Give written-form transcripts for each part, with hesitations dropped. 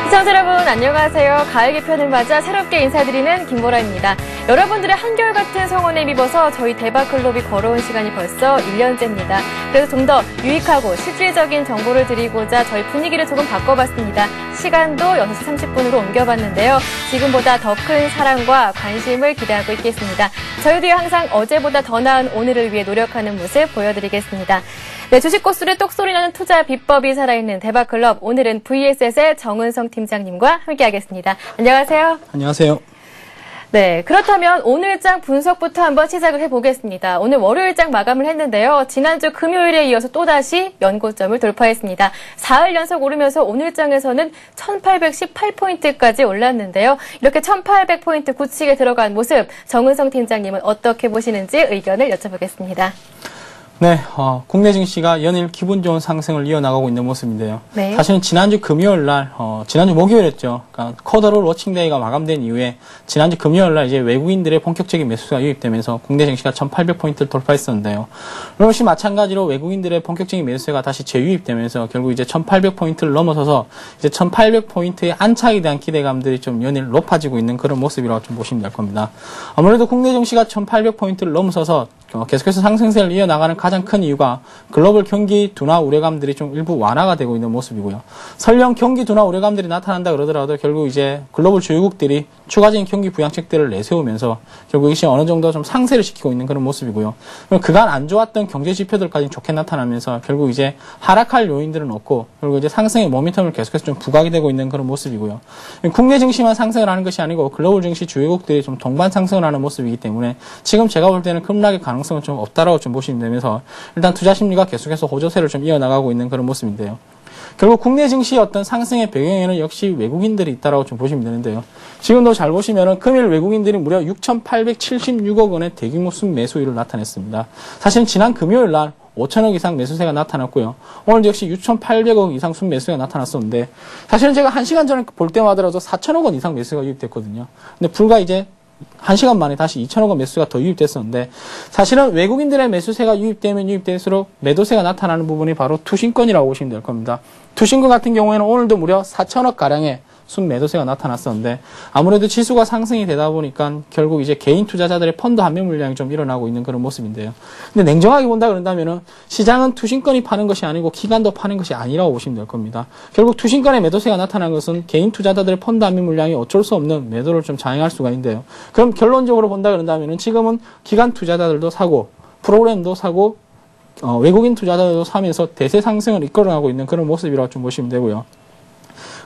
시청자 여러분 안녕하세요. 가을 개편을 맞아 새롭게 인사드리는 김보라입니다. 여러분들의 한결같은 성원에 힘입어서 저희 대박클럽이 걸어온 시간이 벌써 1년째입니다. 그래서 좀 더 유익하고 실질적인 정보를 드리고자 저희 분위기를 조금 바꿔봤습니다. 시간도 6시 30분으로 옮겨봤는데요. 지금보다 더 큰 사랑과 관심을 기대하고 있겠습니다. 저희도 항상 어제보다 더 나은 오늘을 위해 노력하는 모습 보여드리겠습니다. 네, 주식 고수를 똑소리 나는 투자 비법이 살아있는 대박클럽. 오늘은 VSS의 정은성 팀장님과 함께하겠습니다. 안녕하세요. 안녕하세요. 네, 그렇다면 오늘장 분석부터 한번 시작을 해보겠습니다. 오늘 월요일장 마감을 했는데요. 지난주 금요일에 이어서 또다시 연고점을 돌파했습니다. 4일 연속 오르면서 오늘장에서는 1818포인트까지 올랐는데요. 이렇게 1800포인트 굳히게 들어간 모습, 정은성 팀장님은 어떻게 보시는지 의견을 여쭤보겠습니다. 네, 국내 증시가 연일 기분 좋은 상승을 이어나가고 있는 모습인데요. 네. 사실은 지난주 금요일 날, 지난주 목요일이었죠. 그러니까 쿼터롤 워칭데이가 마감된 이후에 지난주 금요일 날 이제 외국인들의 본격적인 매수가 유입되면서 국내 증시가 1800포인트를 돌파했었는데요. 역시 마찬가지로 외국인들의 본격적인 매수세가 다시 재유입되면서 결국 이제 1800포인트를 넘어서서 이제 1800포인트의 안착에 대한 기대감들이 좀 연일 높아지고 있는 그런 모습이라고 좀 보시면 될 겁니다. 아무래도 국내 증시가 1800포인트를 넘어서서 계속해서 상승세를 이어나가는 가장 큰 이유가 글로벌 경기 둔화 우려감들이 좀 일부 완화가 되고 있는 모습이고요. 설령 경기 둔화 우려감들이 나타난다 그러더라도 결국 이제 글로벌 주요국들이 추가적인 경기 부양책들을 내세우면서 결국 이것이 어느 정도 좀 상쇄를 시키고 있는 그런 모습이고요. 그간 안 좋았던 경제 지표들까지 좋게 나타나면서 결국 이제 하락할 요인들은 없고 결국 이제 상승의 모멘텀을 계속해서 좀 부각이 되고 있는 그런 모습이고요. 국내 증시만 상승을 하는 것이 아니고 글로벌 증시 주요국들이 좀 동반 상승을 하는 모습이기 때문에 지금 제가 볼 때는 급락의 가능성은 좀 없다라고 좀 보시면 되면서 일단 투자 심리가 계속해서 호조세를 좀 이어나가고 있는 그런 모습인데요. 결국 국내 증시의 어떤 상승의 배경에는 역시 외국인들이 있다라고 좀 보시면 되는데요. 지금도 잘 보시면은 금일 외국인들이 무려 6,876억 원의 대규모 순매수율을 나타냈습니다. 사실 지난 금요일 날 5천억 이상 매수세가 나타났고요. 오늘 역시 6,800억 이상 순매수가 나타났었는데 사실은 제가 1시간 전에 볼 때마다라도 4천억 원 이상 매수가 유입됐거든요. 근데 불과 이제 1시간 만에 다시 2천억 원 매수가 더 유입됐었는데 사실은 외국인들의 매수세가 유입되면 유입될수록 매도세가 나타나는 부분이 바로 투신권이라고 보시면 될 겁니다. 투신권 같은 경우에는 오늘도 무려 4천억 가량의 순매도세가 나타났었는데 아무래도 지수가 상승이 되다 보니까 결국 이제 개인 투자자들의 펀드 환매 물량이 좀 일어나고 있는 그런 모습인데요. 근데 냉정하게 본다 그런다면은 시장은 투신권이 파는 것이 아니고 기관도 파는 것이 아니라고 보시면 될 겁니다. 결국 투신권의 매도세가 나타난 것은 개인 투자자들의 펀드 환매 물량이 어쩔 수 없는 매도를 좀 자행할 수가 있는데요. 그럼 결론적으로 본다 그런다면은 지금은 기관 투자자들도 사고 프로그램도 사고 외국인 투자자들도 사면서 대세 상승을 이끌어가고 있는 그런 모습이라고 좀 보시면 되고요.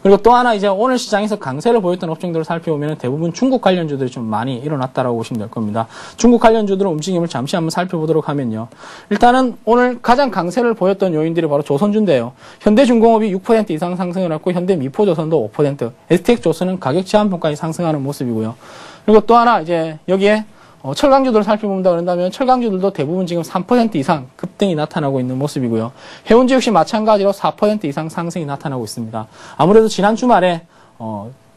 그리고 또 하나 이제 오늘 시장에서 강세를 보였던 업종들을 살펴보면 대부분 중국 관련주들이 좀 많이 일어났다라고 보시면 될 겁니다. 중국 관련주들의 움직임을 잠시 한번 살펴보도록 하면요. 일단은 오늘 가장 강세를 보였던 요인들이 바로 조선주인데요. 현대중공업이 6% 이상 상승을 했고 현대미포조선도 5%, STX조선은 가격 제한권까지 상승하는 모습이고요. 그리고 또 하나 이제 여기에 철강주들을 살펴본다 그런다면 철강주들도 대부분 지금 3% 이상 급등이 나타나고 있는 모습이고요. 해운주 역시 마찬가지로 4% 이상 상승이 나타나고 있습니다. 아무래도 지난 주말에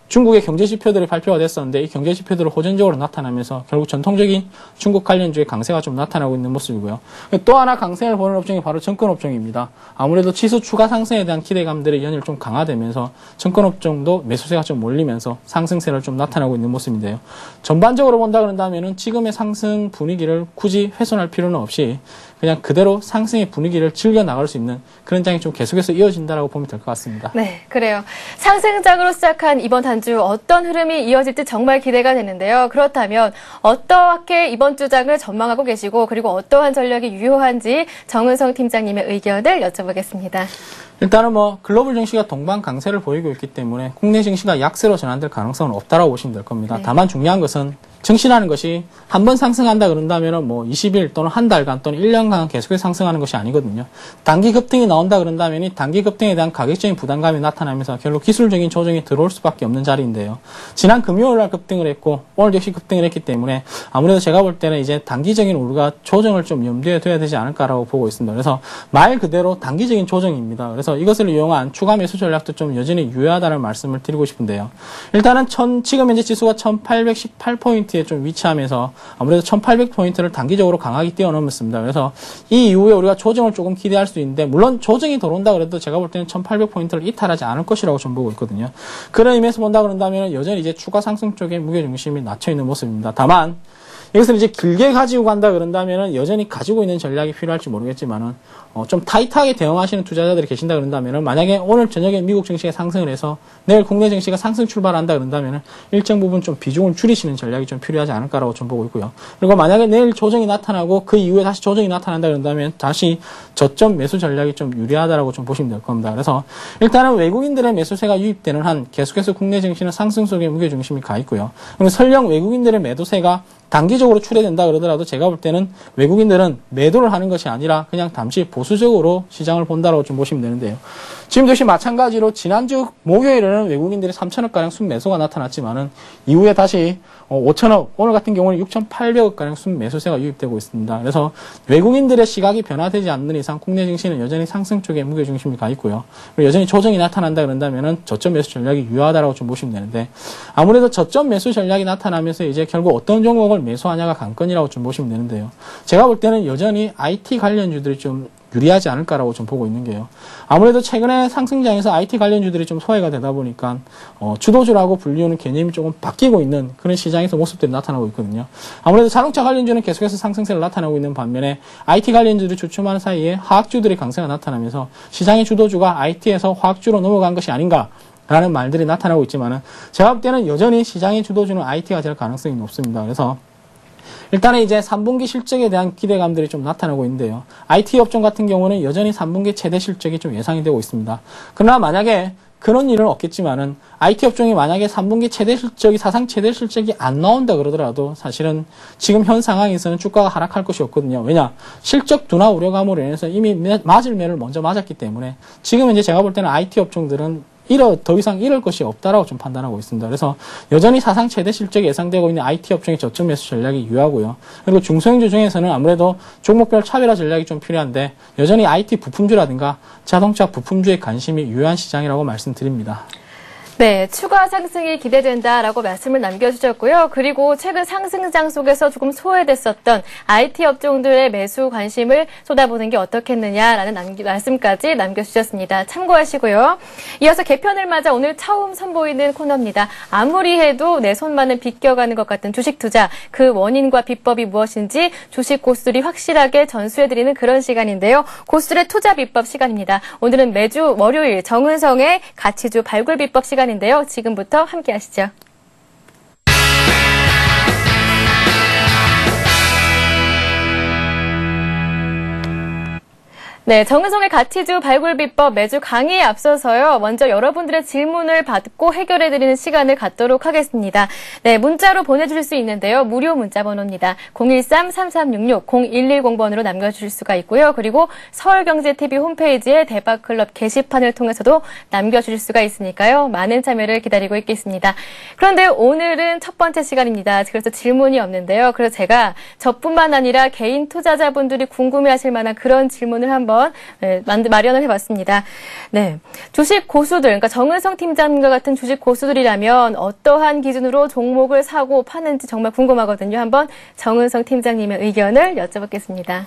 중국의 경제 지표들이 발표가 됐었는데 이 경제 지표들을 호전적으로 나타나면서 결국 전통적인 중국 관련주의 강세가 좀 나타나고 있는 모습이고요. 또 하나 강세를 보는 업종이 바로 증권업종입니다. 아무래도 지수 추가 상승에 대한 기대감들이 연일 좀 강화되면서 증권업종도 매수세가 좀 몰리면서 상승세를 좀 나타나고 있는 모습인데요. 전반적으로 본다 그런다면은 지금의 상승 분위기를 굳이 훼손할 필요는 없이 그냥 그대로 상승의 분위기를 즐겨 나갈 수 있는 그런 장이 좀 계속해서 이어진다라고 보면 될 것 같습니다. 네, 그래요. 상승장으로 시작한 이번 단주 어떤 흐름이 이어질지 정말 기대가 되는데요. 그렇다면 어떻게 이번 주장을 전망하고 계시고 그리고 어떠한 전략이 유효한지 정은성 팀장님의 의견을 여쭤보겠습니다. 일단은 글로벌 증시가 동반 강세를 보이고 있기 때문에 국내 증시가 약세로 전환될 가능성은 없다라고 보시면 될 겁니다. 네. 다만 중요한 것은 증시라는 것이 한 번 상승한다 그런다면은 20일 또는 한 달간 또는 1년간 계속해서 상승하는 것이 아니거든요. 단기 급등이 나온다 그런다면 이 단기 급등에 대한 가격적인 부담감이 나타나면서 결국 기술적인 조정이 들어올 수밖에 없는 자리인데요. 지난 금요일 날 급등을 했고 오늘 역시 급등을 했기 때문에 아무래도 제가 볼 때는 이제 단기적인 우리가 조정을 좀 염두에 둬야 되지 않을까라고 보고 있습니다. 그래서 말 그대로 단기적인 조정입니다. 그래서 이것을 이용한 추가 매수 전략도 좀 여전히 유효하다는 말씀을 드리고 싶은데요. 일단은 지금 현재 지수가 1818포인트 포인트에 좀 위치하면서 아무래도 1800포인트를 단기적으로 강하게 뛰어넘었습니다. 그래서 이 이후에 우리가 조정을 조금 기대할 수 있는데, 물론 조정이 들어온다 그래도 제가 볼 때는 1800포인트를 이탈하지 않을 것이라고 좀 보고 있거든요. 그런 의미에서 본다 그런다면 여전히 이제 추가 상승 쪽에 무게중심이 낮춰 있는 모습입니다. 다만 이것을 이제 길게 가지고 간다 그런다면은 여전히 가지고 있는 전략이 필요할지 모르겠지만은 좀 타이트하게 대응하시는 투자자들이 계신다 그런다면은, 만약에 오늘 저녁에 미국 증시가 상승을 해서 내일 국내 증시가 상승 출발한다 그런다면은 일정 부분 좀 비중을 줄이시는 전략이 좀 필요하지 않을까라고 좀 보고 있고요. 그리고 만약에 내일 조정이 나타나고 그 이후에 다시 조정이 나타난다 그런다면 다시 저점 매수 전략이 좀 유리하다라고 좀 보시면 될 겁니다. 그래서 일단은 외국인들의 매수세가 유입되는 한 계속해서 국내 증시는 상승 속에 무게중심이 가 있고요. 그리고 설령 외국인들의 매도세가 단기적으로 출회된다 그러더라도 제가 볼 때는 외국인들은 매도를 하는 것이 아니라 그냥 잠시 보수적으로 시장을 본다라고 좀 보시면 되는데요. 지금 역시 마찬가지로 지난주 목요일에는 외국인들이 3천억가량 순매수가 나타났지만은 이후에 다시 5천억, 오늘 같은 경우는 6,800억가량 순매수세가 유입되고 있습니다. 그래서 외국인들의 시각이 변화되지 않는 이상 국내 증시는 여전히 상승 쪽에 무게중심이 가 있고요. 그리고 여전히 조정이 나타난다 그런다면은 저점 매수 전략이 유효하다라고 좀 보시면 되는데, 아무래도 저점 매수 전략이 나타나면서 이제 결국 어떤 종목을 매수하냐가 관건이라고 좀 보시면 되는데요. 제가 볼 때는 여전히 IT 관련주들이 좀 유리하지 않을까라고 좀 보고 있는 게요. 아무래도 최근에 상승장에서 IT 관련주들이 좀 소외가 되다 보니까 주도주라고 불리우는 개념이 조금 바뀌고 있는 그런 시장에서 모습들이 나타나고 있거든요. 아무래도 자동차 관련주는 계속해서 상승세를 나타나고 있는 반면에 IT 관련주들이 주춤하는 사이에 화학주들의 강세가 나타나면서 시장의 주도주가 IT에서 화학주로 넘어간 것이 아닌가 라는 말들이 나타나고 있지만은, 제가 볼 때는 여전히 시장의 주도주는 IT가 될 가능성이 높습니다. 그래서 일단은 이제 3분기 실적에 대한 기대감들이 좀 나타나고 있는데요. IT 업종 같은 경우는 여전히 3분기 최대 실적이 좀 예상이 되고 있습니다. 그러나 만약에 그런 일은 없겠지만은 IT 업종이 만약에 3분기 최대 실적이 사상 최대 실적이 안 나온다 그러더라도 사실은 지금 현 상황에서는 주가가 하락할 것이 없거든요. 왜냐? 실적 둔화 우려감으로 인해서 이미 맞을 매를 먼저 맞았기 때문에 지금 이제 제가 볼 때는 IT 업종들은 더 이상 잃을 것이 없다라고 좀 판단하고 있습니다. 그래서 여전히 사상 최대 실적이 예상되고 있는 IT 업종의 저점 매수 전략이 유효하고요. 그리고 중소형주 중에서는 아무래도 종목별 차별화 전략이 좀 필요한데, 여전히 IT 부품주라든가 자동차 부품주에 관심이 유효한 시장이라고 말씀드립니다. 네, 추가 상승이 기대된다라고 말씀을 남겨주셨고요. 그리고 최근 상승장 속에서 조금 소외됐었던 IT 업종들의 매수 관심을 쏟아보는 게 어떻겠느냐라는 말씀까지 남겨주셨습니다. 참고하시고요. 이어서 개편을 맞아 오늘 처음 선보이는 코너입니다. 아무리 해도 내 손만은 비껴가는 것 같은 주식 투자, 그 원인과 비법이 무엇인지 주식 고수들이 확실하게 전수해드리는 그런 시간인데요. 고수들의 투자 비법 시간입니다. 오늘은 매주 월요일 정은성의 가치주 발굴 비법 시간 인데요. 지금부터 함께 하시죠. 네, 정은성의 가치주 발굴 비법 매주 강의에 앞서서요. 먼저 여러분들의 질문을 받고 해결해드리는 시간을 갖도록 하겠습니다. 네, 문자로 보내주실 수 있는데요. 무료 문자 번호입니다. 013-3366-0110번으로 남겨주실 수가 있고요. 그리고 서울경제TV 홈페이지에 대박클럽 게시판을 통해서도 남겨주실 수가 있으니까요. 많은 참여를 기다리고 있겠습니다. 그런데 오늘은 첫 번째 시간입니다. 그래서 질문이 없는데요. 그래서 제가 저뿐만 아니라 개인 투자자분들이 궁금해하실 만한 그런 질문을 한번 마련을 해봤습니다. 네, 주식 고수들, 그러니까 정은성 팀장님과 같은 주식 고수들이라면 어떠한 기준으로 종목을 사고 파는지 정말 궁금하거든요. 한번 정은성 팀장님의 의견을 여쭤보겠습니다.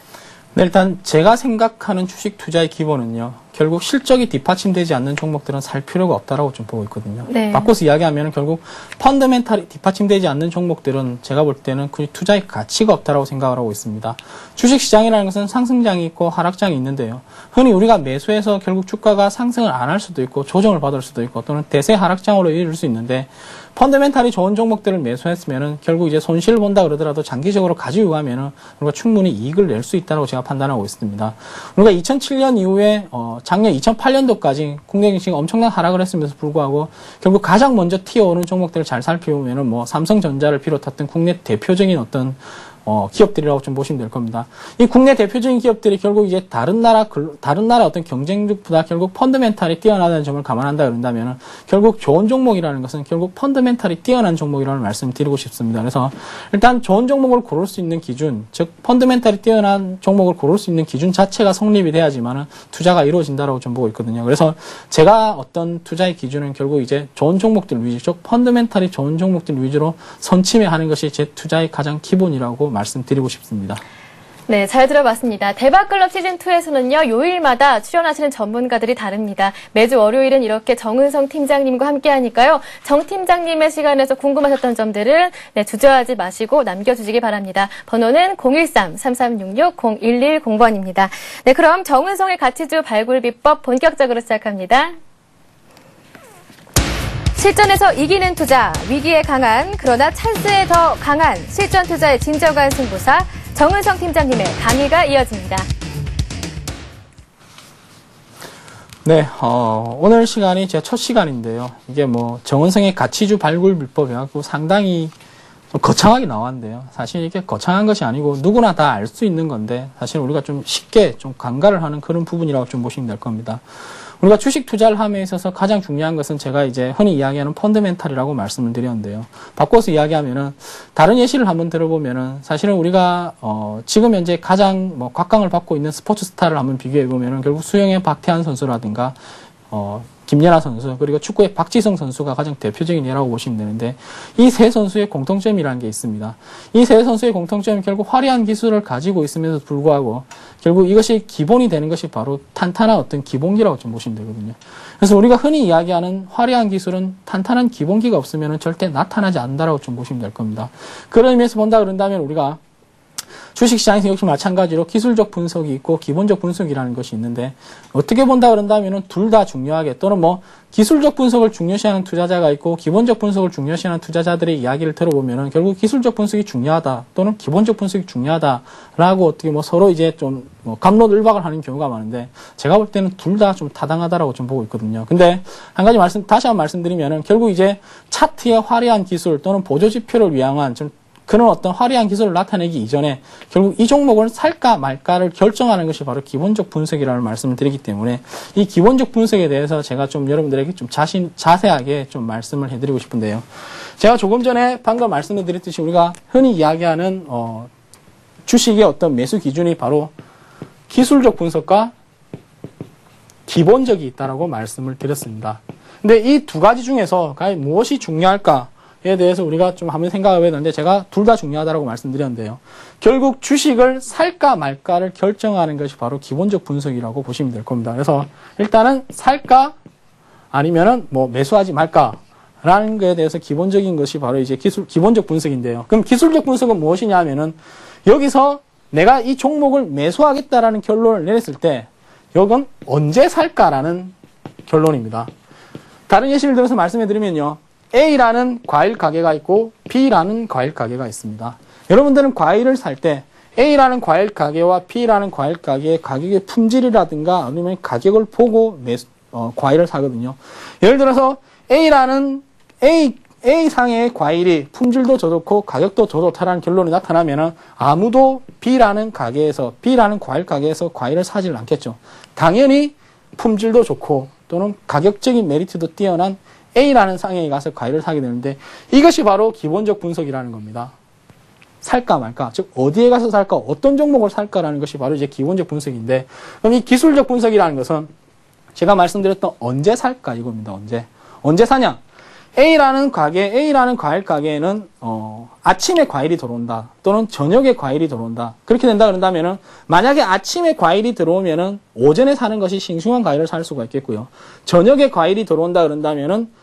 네, 일단 제가 생각하는 주식 투자의 기본은요, 결국 실적이 뒷받침되지 않는 종목들은 살 필요가 없다라고 좀 보고 있거든요. 네. 바꿔서 이야기하면 결국 펀더멘탈이 뒷받침되지 않는 종목들은 제가 볼 때는 그 투자의 가치가 없다라고 생각을 하고 있습니다. 주식시장이라는 것은 상승장이 있고 하락장이 있는데요. 흔히 우리가 매수해서 결국 주가가 상승을 안 할 수도 있고 조정을 받을 수도 있고 또는 대세 하락장으로 이를 수 있는데, 펀더멘탈이 좋은 종목들을 매수했으면은 결국 이제 손실을 본다 그러더라도 장기적으로 가지고 가면은 우리가 충분히 이익을 낼 수 있다고 제가 판단하고 있습니다. 우리가 2007년 이후에 작년 2008년도까지 국내 증시가 엄청난 하락을 했음에도 불구하고 결국 가장 먼저 튀어오는 종목들을 잘 살펴보면은 뭐 삼성전자를 비롯했던 국내 대표적인 어떤 기업들이라고 좀 보시면 될 겁니다. 이 국내 대표적인 기업들이 결국 이제 다른 나라 어떤 경쟁력보다 결국 펀더멘탈이 뛰어나다는 점을 감안한다 그런다면은 결국 좋은 종목이라는 것은 결국 펀더멘탈이 뛰어난 종목이라는 말씀을 드리고 싶습니다. 그래서 일단 좋은 종목을 고를 수 있는 기준, 즉 펀더멘탈이 뛰어난 종목을 고를 수 있는 기준 자체가 성립이 돼야지만은 투자가 이루어진다라고 좀 보고 있거든요. 그래서 제가 어떤 투자의 기준은 결국 이제 좋은 종목들 위주, 즉 펀더멘탈이 좋은 종목들 위주로 선침해하는 것이 제 투자의 가장 기본이라고 말씀드리고 싶습니다. 네, 잘 들어봤습니다. 대박클럽 시즌2에서는요, 요일마다 출연하시는 전문가들이 다릅니다. 매주 월요일은 이렇게 정은성 팀장님과 함께 하니까요, 정 팀장님의 시간에서 궁금하셨던 점들은 주저하지 마시고 남겨주시기 바랍니다. 번호는 013-3366-0110번입니다. 네, 그럼 정은성의 가치주 발굴 비법 본격적으로 시작합니다. 실전에서 이기는 투자, 위기에 강한 그러나 찬스에 더 강한 실전 투자의 진정한 승부사 정은성 팀장님의 강의가 이어집니다. 네, 오늘 시간이 제 첫 시간인데요. 이게 뭐 정은성의 가치주 발굴 비법이라고 상당히 좀 거창하게 나왔는데요. 사실 이게 거창한 것이 아니고 누구나 다 알 수 있는 건데 사실 우리가 좀 쉽게 좀 간과를 하는 그런 부분이라고 좀 보시면 될 겁니다. 우리가 주식 투자를 함에 있어서 가장 중요한 것은 제가 이제 흔히 이야기하는 펀더멘탈이라고 말씀을 드렸는데요. 바꿔서 이야기하면은 다른 예시를 한번 들어보면은 사실은 우리가 지금 현재 가장 뭐 곽강을 받고 있는 스포츠 스타를 한번 비교해 보면은 결국 수영의 박태환 선수라든가 김연아 선수, 그리고 축구의 박지성 선수가 가장 대표적인 예라고 보시면 되는데, 이 세 선수의 공통점이라는 게 있습니다. 이 세 선수의 공통점이 결국 화려한 기술을 가지고 있음에도 불구하고, 결국 이것이 기본이 되는 것이 바로 탄탄한 어떤 기본기라고 좀 보시면 되거든요. 그래서 우리가 흔히 이야기하는 화려한 기술은 탄탄한 기본기가 없으면 절대 나타나지 않는다라고 좀 보시면 될 겁니다. 그런 의미에서 본다 그런다면 우리가 주식시장에서 역시 마찬가지로 기술적 분석이 있고 기본적 분석이라는 것이 있는데, 어떻게 본다 그런다면 둘 다 중요하게, 또는 뭐 기술적 분석을 중요시하는 투자자가 있고 기본적 분석을 중요시하는 투자자들의 이야기를 들어보면은 결국 기술적 분석이 중요하다 또는 기본적 분석이 중요하다라고 어떻게 뭐 서로 이제 좀 뭐 갑론을박을 하는 경우가 많은데, 제가 볼 때는 둘 다 좀 타당하다라고 좀 보고 있거든요. 근데 한 가지 다시 한번 말씀드리면은 결국 이제 차트의 화려한 기술 또는 보조 지표를 위한 좀 그런 어떤 화려한 기술을 나타내기 이전에 결국 이 종목을 살까 말까를 결정하는 것이 바로 기본적 분석이라는 말씀을 드리기 때문에, 이 기본적 분석에 대해서 제가 좀 여러분들에게 좀 자세하게 좀 말씀을 해드리고 싶은데요. 제가 조금 전에 방금 말씀을 드렸듯이 우리가 흔히 이야기하는 주식의 어떤 매수 기준이 바로 기술적 분석과 기본적이 있다라고 말씀을 드렸습니다. 근데 이 두 가지 중에서 과연 무엇이 중요할까? 에 대해서 우리가 좀 한번 생각해 봐야 되는데, 제가 둘 다 중요하다고 말씀드렸는데요. 결국 주식을 살까 말까를 결정하는 것이 바로 기본적 분석이라고 보시면 될 겁니다. 그래서 일단은 살까 아니면은 뭐 매수하지 말까라는 것에 대해서 기본적인 것이 바로 이제 기본적 분석인데요. 그럼 기술적 분석은 무엇이냐 하면은, 여기서 내가 이 종목을 매수하겠다라는 결론을 내렸을 때 이건 언제 살까라는 결론입니다. 다른 예시를 들어서 말씀해 드리면요. A라는 과일 가게가 있고 B라는 과일 가게가 있습니다. 여러분들은 과일을 살 때 A라는 과일 가게와 B라는 과일 가게의 가격의 품질이라든가 아니면 가격을 보고 과일을 사거든요. 예를 들어서 A상의 과일이 품질도 더 좋고 가격도 더 좋다라는 결론이 나타나면은 아무도 B라는 과일 가게에서 과일을 사지를 않겠죠. 당연히 품질도 좋고 또는 가격적인 메리트도 뛰어난 A라는 상해에 가서 과일을 사게 되는데, 이것이 바로 기본적 분석이라는 겁니다. 살까 말까, 즉 어디에 가서 살까, 어떤 종목을 살까라는 것이 바로 이제 기본적 분석인데, 그럼 이 기술적 분석이라는 것은 제가 말씀드렸던 언제 살까 이겁니다. 언제 사냐? A라는 과일 가게에는 아침에 과일이 들어온다 또는 저녁에 과일이 들어온다. 그렇게 된다 그런다면은, 만약에 아침에 과일이 들어오면은 오전에 사는 것이 싱싱한 과일을 살 수가 있겠고요. 저녁에 과일이 들어온다 그런다면은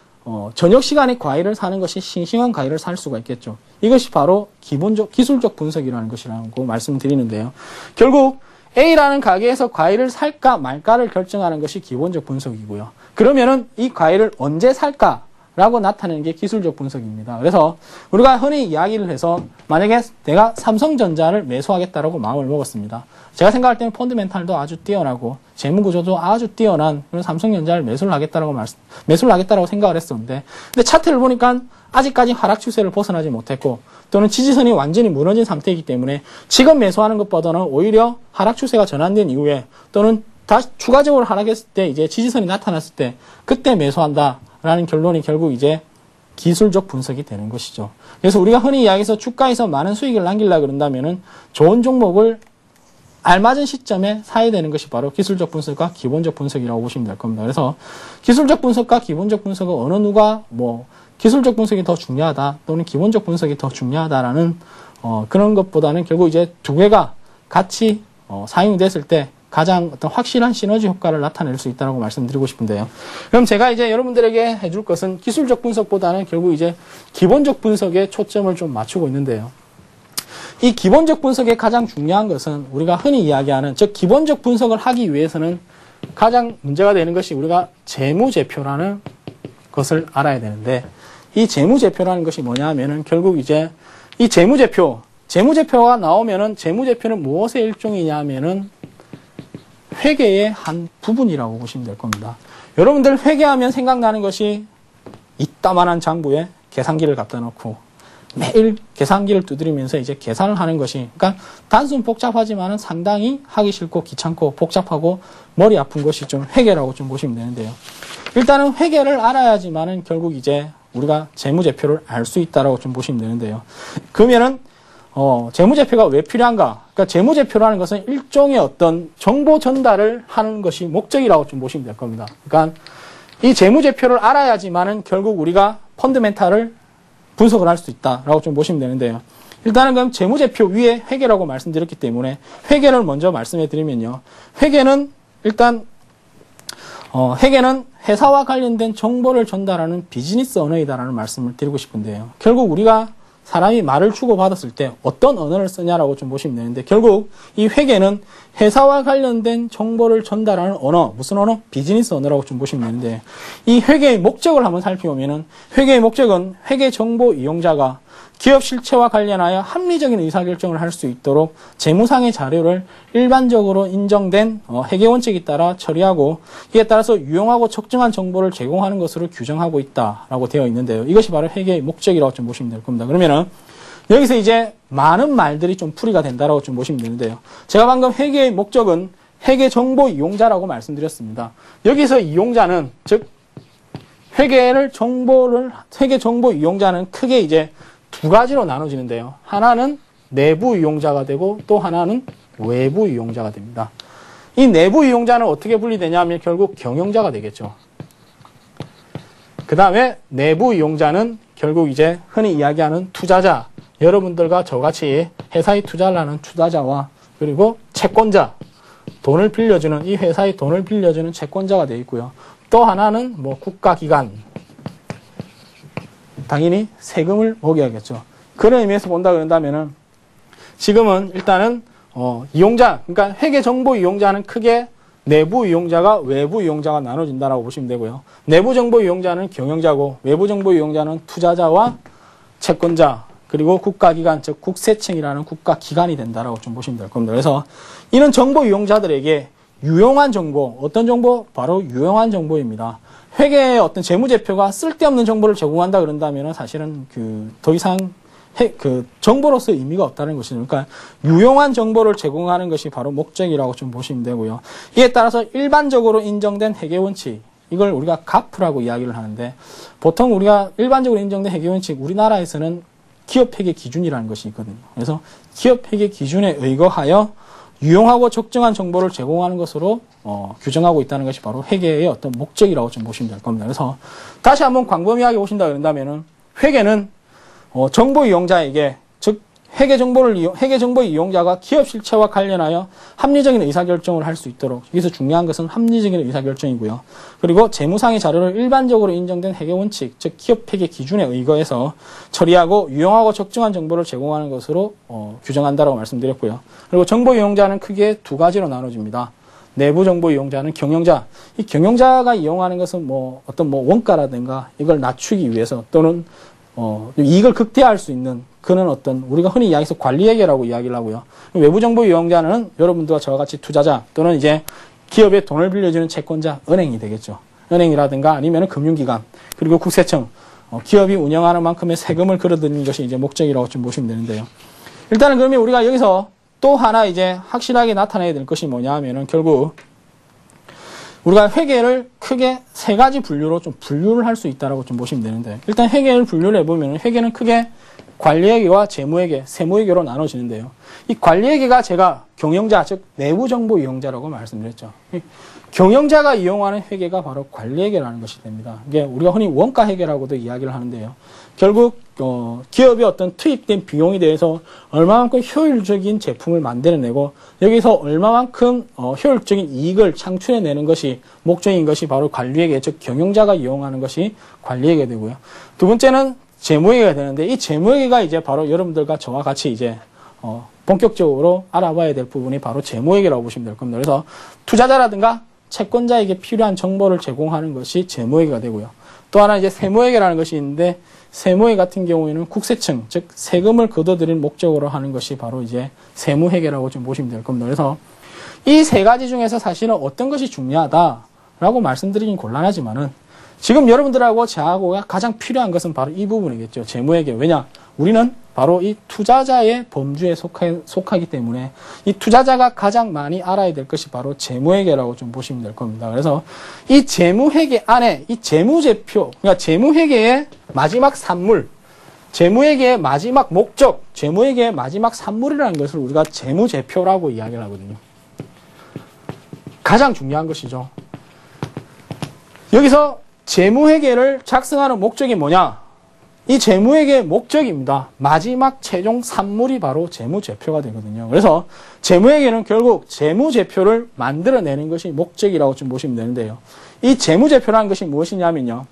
저녁 시간에 과일을 사는 것이 싱싱한 과일을 살 수가 있겠죠. 이것이 바로 기술적 분석이라는 것이라고 말씀드리는데요. 결국 A라는 가게에서 과일을 살까 말까를 결정하는 것이 기본적 분석이고요. 그러면은 이 과일을 언제 살까? 라고 나타내는 게 기술적 분석입니다. 그래서 우리가 흔히 이야기를 해서 만약에 내가 삼성전자를 매수하겠다라고 마음을 먹었습니다. 제가 생각할 때는 펀드멘탈도 아주 뛰어나고 재무구조도 아주 뛰어난 그런 삼성전자를 매수를 하겠다라고 생각을 했었는데, 근데 차트를 보니까 아직까지 하락 추세를 벗어나지 못했고 또는 지지선이 완전히 무너진 상태이기 때문에 지금 매수하는 것보다는 오히려 하락 추세가 전환된 이후에 또는 다시 추가적으로 하락했을 때 이제 지지선이 나타났을 때 그때 매수한다라는 결론이 결국 이제 기술적 분석이 되는 것이죠. 그래서 우리가 흔히 이야기해서 주가에서 많은 수익을 남기려고 그런다면은 좋은 종목을 알맞은 시점에 사야 되는 것이 바로 기술적 분석과 기본적 분석이라고 보시면 될 겁니다. 그래서 기술적 분석과 기본적 분석은 어느 누가 기술적 분석이 더 중요하다 또는 기본적 분석이 더 중요하다라는 그런 것보다는 결국 이제 두 개가 같이 사용됐을 때 가장 어떤 확실한 시너지 효과를 나타낼 수 있다고 말씀드리고 싶은데요. 그럼 제가 이제 여러분들에게 해줄 것은 기술적 분석보다는 결국 이제 기본적 분석에 초점을 좀 맞추고 있는데요. 이 기본적 분석의 가장 중요한 것은 우리가 흔히 이야기하는, 즉 기본적 분석을 하기 위해서는 가장 문제가 되는 것이 우리가 재무제표라는 것을 알아야 되는데, 이 재무제표라는 것이 뭐냐 하면은 결국 이제 이 재무제표가 나오면은 재무제표는 무엇의 일종이냐 하면은 회계의 한 부분이라고 보시면 될 겁니다. 여러분들 회계하면 생각나는 것이 이따만한 장부에 계산기를 갖다 놓고 매일 계산기를 두드리면서 이제 계산을 하는 것이, 그러니까 단순 복잡하지만은 상당히 하기 싫고 귀찮고 복잡하고 머리 아픈 것이 좀 회계라고 좀 보시면 되는데요. 일단은 회계를 알아야지만은 결국 이제 우리가 재무제표를 알 수 있다라고 좀 보시면 되는데요. 그러면은 재무제표가 왜 필요한가? 그러니까 재무제표라는 것은 일종의 어떤 정보 전달을 하는 것이 목적이라고 좀 보시면 될 겁니다. 그러니까 이 재무제표를 알아야지만은 결국 우리가 펀드멘탈을 분석을 할 수 있다라고 좀 보시면 되는데요. 일단은 그럼 재무제표 위에 회계라고 말씀드렸기 때문에 회계를 먼저 말씀해 드리면요. 회계는 일단 회계는 회사와 관련된 정보를 전달하는 비즈니스 언어이다라는 말씀을 드리고 싶은데요. 결국 우리가 사람이 말을 주고받았을 때 어떤 언어를 쓰냐라고 좀 보시면 되는데, 결국 이 회계는 회사와 관련된 정보를 전달하는 언어, 무슨 언어? 비즈니스 언어라고 좀 보시면 되는데, 이 회계의 목적을 한번 살펴보면은 회계의 목적은 회계 정보 이용자가 기업 실체와 관련하여 합리적인 의사결정을 할 수 있도록 재무상의 자료를 일반적으로 인정된 회계 원칙에 따라 처리하고 이에 따라서 유용하고 적정한 정보를 제공하는 것으로 규정하고 있다라고 되어 있는데요. 이것이 바로 회계의 목적이라고 좀 보시면 될 겁니다. 그러면은 여기서 이제 많은 말들이 좀 풀이가 된다라고 좀 보시면 되는데요. 제가 방금 회계의 목적은 회계 정보 이용자라고 말씀드렸습니다. 여기서 이용자는, 즉 회계 정보 이용자는 크게 이제 두 가지로 나눠지는데요. 하나는 내부 이용자가 되고 또 하나는 외부 이용자가 됩니다. 이 내부 이용자는 어떻게 분리되냐 하면 결국 경영자가 되겠죠. 그 다음에 내부 이용자는 결국 이제 흔히 이야기하는 투자자, 여러분들과 저같이 회사에 투자를 하는 투자자와 그리고 채권자, 돈을 빌려주는, 이 회사에 돈을 빌려주는 채권자가 되어 있고요. 또 하나는 국가기관, 당연히 세금을 먹여야겠죠. 그런 의미에서 본다 그런다면은 지금은 일단은 이용자, 그러니까 회계 정보 이용자는 크게 내부 이용자가 외부 이용자가 나눠진다라고 보시면 되고요. 내부 정보 이용자는 경영자고 외부 정보 이용자는 투자자와 채권자 그리고 국가기관, 즉 국세청이라는 국가기관이 된다라고 좀 보시면 될 겁니다. 그래서 이런 정보 이용자들에게 유용한 정보, 어떤 정보? 바로 유용한 정보입니다. 회계의 어떤 재무제표가 쓸데없는 정보를 제공한다 그런다면 사실은 더 이상 정보로서 의미가 없다는 것이죠. 그러니까 유용한 정보를 제공하는 것이 바로 목적이라고 좀 보시면 되고요. 이에 따라서 일반적으로 인정된 회계원칙, 이걸 우리가 가프라고 이야기를 하는데, 보통 우리가 일반적으로 인정된 회계원칙, 우리나라에서는 기업회계 기준이라는 것이 있거든요. 그래서 기업회계 기준에 의거하여 유용하고 적정한 정보를 제공하는 것으로 규정하고 있다는 것이 바로 회계의 어떤 목적이라고 좀 보시면 될 겁니다. 그래서 다시 한번 광범위하게 보신다 그런다면은 회계는 정보 이용자에게, 즉 회계 정보 이용자가 기업 실체와 관련하여 합리적인 의사결정을 할 수 있도록, 여기서 중요한 것은 합리적인 의사결정이고요. 그리고 재무상의 자료를 일반적으로 인정된 회계 원칙, 즉 기업 회계 기준에 의거해서 처리하고 유용하고 적정한 정보를 제공하는 것으로 규정한다라고 말씀드렸고요. 그리고 정보 이용자는 크게 두 가지로 나눠집니다. 내부 정보 이용자는 경영자. 이 경영자가 이용하는 것은 뭐 어떤 뭐 원가라든가 이걸 낮추기 위해서 또는 이익을 극대화할 수 있는 그런 어떤 우리가 흔히 이야기해서 관리회계라고 이야기를 하고요. 외부 정보 이용자는 여러분들과 저와 같이 투자자 또는 이제 기업에 돈을 빌려주는 채권자, 은행이 되겠죠. 은행이라든가 아니면 금융기관 그리고 국세청, 기업이 운영하는 만큼의 세금을 걸어들이는 것이 이제 목적이라고 좀 보시면 되는데요. 일단은 그러면 우리가 여기서 또 하나 이제 확실하게 나타내야 될 것이 뭐냐 하면은 결국 우리가 회계를 크게 세 가지 분류로 좀 분류를 할 수 있다라고 좀 보시면 되는데, 일단 회계를 분류를 해보면 회계는 크게 관리회계와 재무회계, 세무회계로 나눠지는데요. 이 관리회계가 제가 경영자, 즉 내부정보 이용자라고 말씀드렸죠. 경영자가 이용하는 회계가 바로 관리회계라는 것이 됩니다. 이게 우리가 흔히 원가회계라고도 이야기를 하는데요. 결국 기업의 어떤 투입된 비용에 대해서 얼마만큼 효율적인 제품을 만들어내고 여기서 얼마만큼 효율적인 이익을 창출해내는 것이 목적인 것이 바로 관리회계, 즉 경영자가 이용하는 것이 관리회계 되고요. 두 번째는 재무회계가 되는데, 이 재무회계가 이제 바로 여러분들과 저와 같이 이제 본격적으로 알아봐야 될 부분이 바로 재무회계라고 보시면 될 겁니다. 그래서 투자자라든가 채권자에게 필요한 정보를 제공하는 것이 재무회계가 되고요. 또 하나 이제 세무회계라는 것이 있는데, 세무회 같은 경우에는 국세청, 즉 세금을 걷어들일 목적으로 하는 것이 바로 이제 세무회계라고 좀 보시면 될 겁니다. 그래서 이 세 가지 중에서 사실은 어떤 것이 중요하다라고 말씀드리긴 곤란하지만은 지금 여러분들하고 저하고가 가장 필요한 것은 바로 이 부분이겠죠. 재무회계. 왜냐? 우리는 바로 이 투자자의 범주에 속하기 때문에 이 투자자가 가장 많이 알아야 될 것이 바로 재무회계라고 좀 보시면 될 겁니다. 그래서 이 재무회계 안에 이 재무제표, 그러니까 재무회계의 마지막 산물, 재무회계의 마지막 목적, 재무회계의 마지막 산물이라는 것을 우리가 재무제표라고 이야기를 하거든요. 가장 중요한 것이죠. 여기서 재무회계를 작성하는 목적이 뭐냐? 이 재무회계의 목적입니다. 마지막 최종 산물이 바로 재무제표가 되거든요. 그래서 재무회계는 결국 재무제표를 만들어내는 것이 목적이라고 좀 보시면 되는데요. 이 재무제표라는 것이 무엇이냐면요.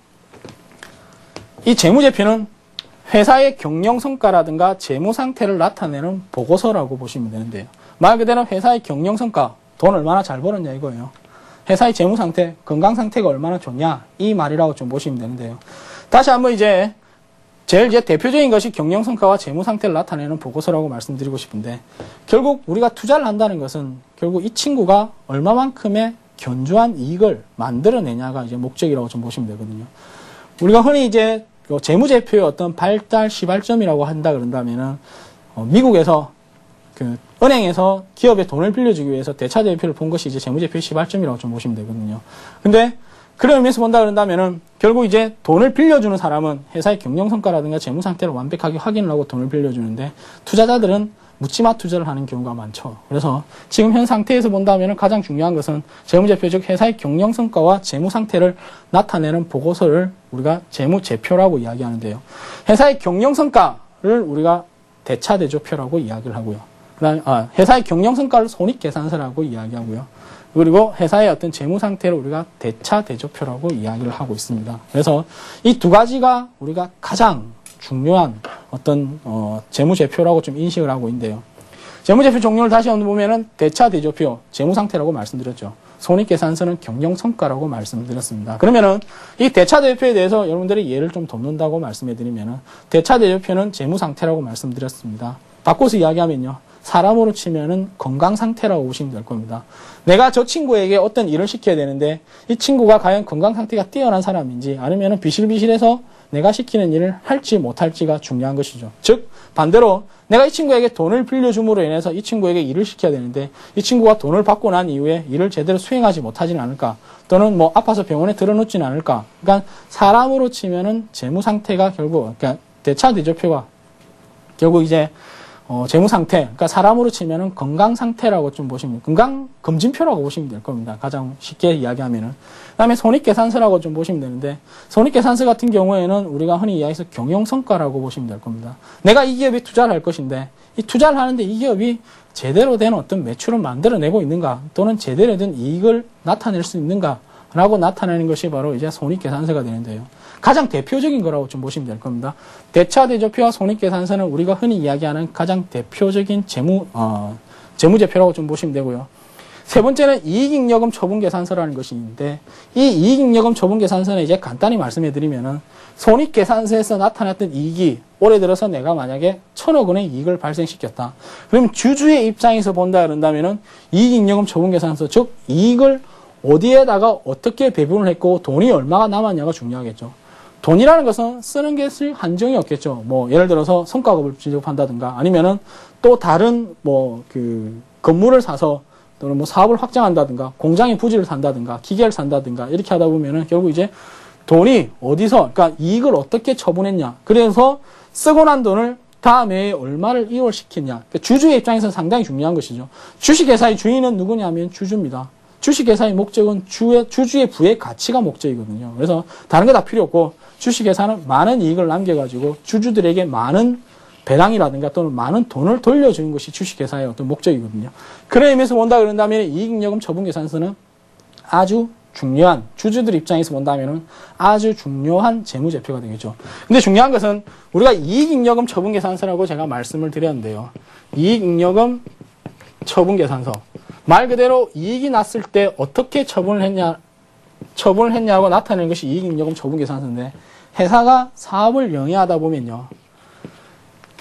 이 재무제표는 회사의 경영성과라든가 재무상태를 나타내는 보고서라고 보시면 되는데요. 말 그대로 회사의 경영성과, 돈 얼마나 잘 벌었냐 이거예요. 회사의 재무상태, 건강상태가 얼마나 좋냐 이 말이라고 좀 보시면 되는데요. 다시 한번 이제 제일 이제 대표적인 것이 경영성과와 재무상태를 나타내는 보고서라고 말씀드리고 싶은데, 결국 우리가 투자를 한다는 것은 결국 이 친구가 얼마만큼의 견조한 이익을 만들어내냐가 이제 목적이라고 좀 보시면 되거든요. 우리가 흔히 이제 재무제표의 어떤 발달 시발점이라고 한다 그런다면은 미국에서 은행에서 기업에 돈을 빌려주기 위해서 대차대표를 본 것이 이제 재무제표의 시발점이라고 좀 보시면 되거든요. 근데 그런 의미에서 본다 그런다면은 결국 이제 돈을 빌려주는 사람은 회사의 경영성과라든가 재무상태를 완벽하게 확인을 하고 돈을 빌려주는데, 투자자들은 묻지마 투자를 하는 경우가 많죠. 그래서 지금 현 상태에서 본다면은 가장 중요한 것은 재무제표, 즉 회사의 경영성과와 재무상태를 나타내는 보고서를 우리가 재무제표라고 이야기하는데요. 회사의 경영성과를 우리가 대차대조표라고 이야기를 하고요. 그다음에 회사의 경영성과를 손익계산서라고 이야기하고요. 그리고 회사의 어떤 재무상태를 우리가 대차대조표라고 이야기를 하고 있습니다. 그래서 이 두 가지가 우리가 가장 중요한 어떤 재무제표라고 좀 인식을 하고 있는데요. 재무제표 종류를 다시 한번 보면은 대차대조표, 재무상태라고 말씀드렸죠. 손익계산서는 경영성과라고 말씀드렸습니다. 그러면은 이 대차대조표에 대해서 여러분들이 예를 좀 돕는다고 말씀해드리면은, 대차대조표는 재무상태라고 말씀드렸습니다. 바꿔서 이야기하면요, 사람으로 치면은 건강상태라고 보시면 될 겁니다. 내가 저 친구에게 어떤 일을 시켜야 되는데 이 친구가 과연 건강상태가 뛰어난 사람인지 아니면은 비실비실해서 내가 시키는 일을 할지 못할지가 중요한 것이죠. 즉 반대로 내가 이 친구에게 돈을 빌려줌으로 인해서 이 친구에게 일을 시켜야 되는데 이 친구가 돈을 받고 난 이후에 일을 제대로 수행하지 못하지는 않을까, 또는 뭐 아파서 병원에 들어눕지는 않을까. 그러니까 사람으로 치면은 재무상태가 결국, 그러니까 대차대조표가 결국 이제 재무상태, 그러니까 사람으로 치면은 건강상태라고 좀 보시면, 건강검진표라고 보시면 될 겁니다. 가장 쉽게 이야기하면은. 그 다음에 손익계산서라고 좀 보시면 되는데, 손익계산서 같은 경우에는 우리가 흔히 이야기해서 경영성과라고 보시면 될 겁니다. 내가 이 기업에 투자를 할 것인데, 이 투자를 하는데 이 기업이 제대로 된 어떤 매출을 만들어내고 있는가, 또는 제대로 된 이익을 나타낼 수 있는가, 라고 나타내는 것이 바로 이제 손익계산서가 되는데요. 가장 대표적인 거라고 좀 보시면 될 겁니다. 대차대조표와 손익계산서는 우리가 흔히 이야기하는 가장 대표적인 재무제표라고 좀 보시면 되고요. 세 번째는 이익잉여금 처분계산서라는 것이 있는데 이 이익잉여금 처분계산서는 이제 간단히 말씀해 드리면은 손익계산서에서 나타났던 이익이 올해 들어서 내가 만약에 1,000억 원의 이익을 발생시켰다. 그럼 주주의 입장에서 본다 그런다면은 이익잉여금 처분계산서, 즉 이익을 어디에다가 어떻게 배분을 했고 돈이 얼마가 남았냐가 중요하겠죠. 돈이라는 것은 쓰는 게 쓸 한정이 없겠죠. 뭐 예를 들어서 성과급을 지급한다든가 아니면은 또 다른 건물을 사서 또는 뭐 사업을 확장한다든가 공장의 부지를 산다든가 기계를 산다든가 이렇게 하다 보면은 결국 이제 돈이 어디서, 그러니까 이익을 어떻게 처분했냐. 그래서 쓰고 난 돈을 다음 해에 얼마를 이월시켰냐. 그러니까 주주의 입장에서는 상당히 중요한 것이죠. 주식회사의 주인은 누구냐면 주주입니다. 주식회사의 목적은 주주의 부의 가치가 목적이거든요. 그래서 다른 거 다 필요 없고 주식회사는 많은 이익을 남겨가지고 주주들에게 많은 배당이라든가 또는 많은 돈을 돌려주는 것이 주식회사의 어떤 목적이거든요. 그런 의미에서 본다 그런다면 이익잉여금 처분계산서는 아주 중요한, 주주들 입장에서 본다면 아주 중요한 재무제표가 되겠죠. 근데 중요한 것은 우리가 이익잉여금 처분계산서라고 제가 말씀을 드렸는데요. 이익잉여금 처분계산서. 말 그대로 이익이 났을 때 어떻게 처분을 했냐고 나타내는 것이 이익잉여금 처분계산서인데 회사가 사업을 영위하다 보면요.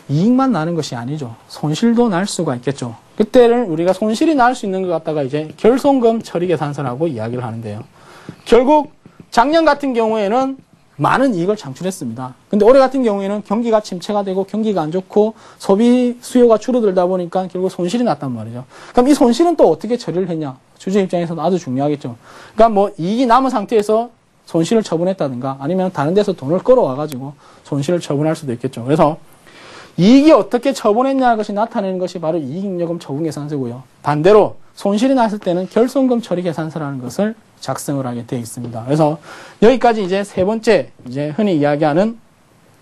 이익만 나는 것이 아니죠. 손실도 날 수가 있겠죠. 그때는 우리가 손실이 날 수 있는 것 같다가 이제 결손금 처리계산서라고 이야기를 하는데요. 결국 작년 같은 경우에는 많은 이익을 창출했습니다. 근데 올해 같은 경우에는 경기가 침체가 되고 경기가 안 좋고 소비 수요가 줄어들다 보니까 결국 손실이 났단 말이죠. 그럼 이 손실은 또 어떻게 처리를 했냐? 주주 입장에서는 아주 중요하겠죠. 그러니까 뭐 이익이 남은 상태에서 손실을 처분했다든가 아니면 다른 데서 돈을 끌어와가지고 손실을 처분할 수도 있겠죠. 그래서 이익이 어떻게 처분했냐는 것이 나타내는 것이 바로 이익잉여금 처분계산서고요. 반대로 손실이 났을 때는 결손금 처리계산서라는 것을 작성을 하게 되어 있습니다. 그래서 여기까지 이제 세 번째 이제 흔히 이야기하는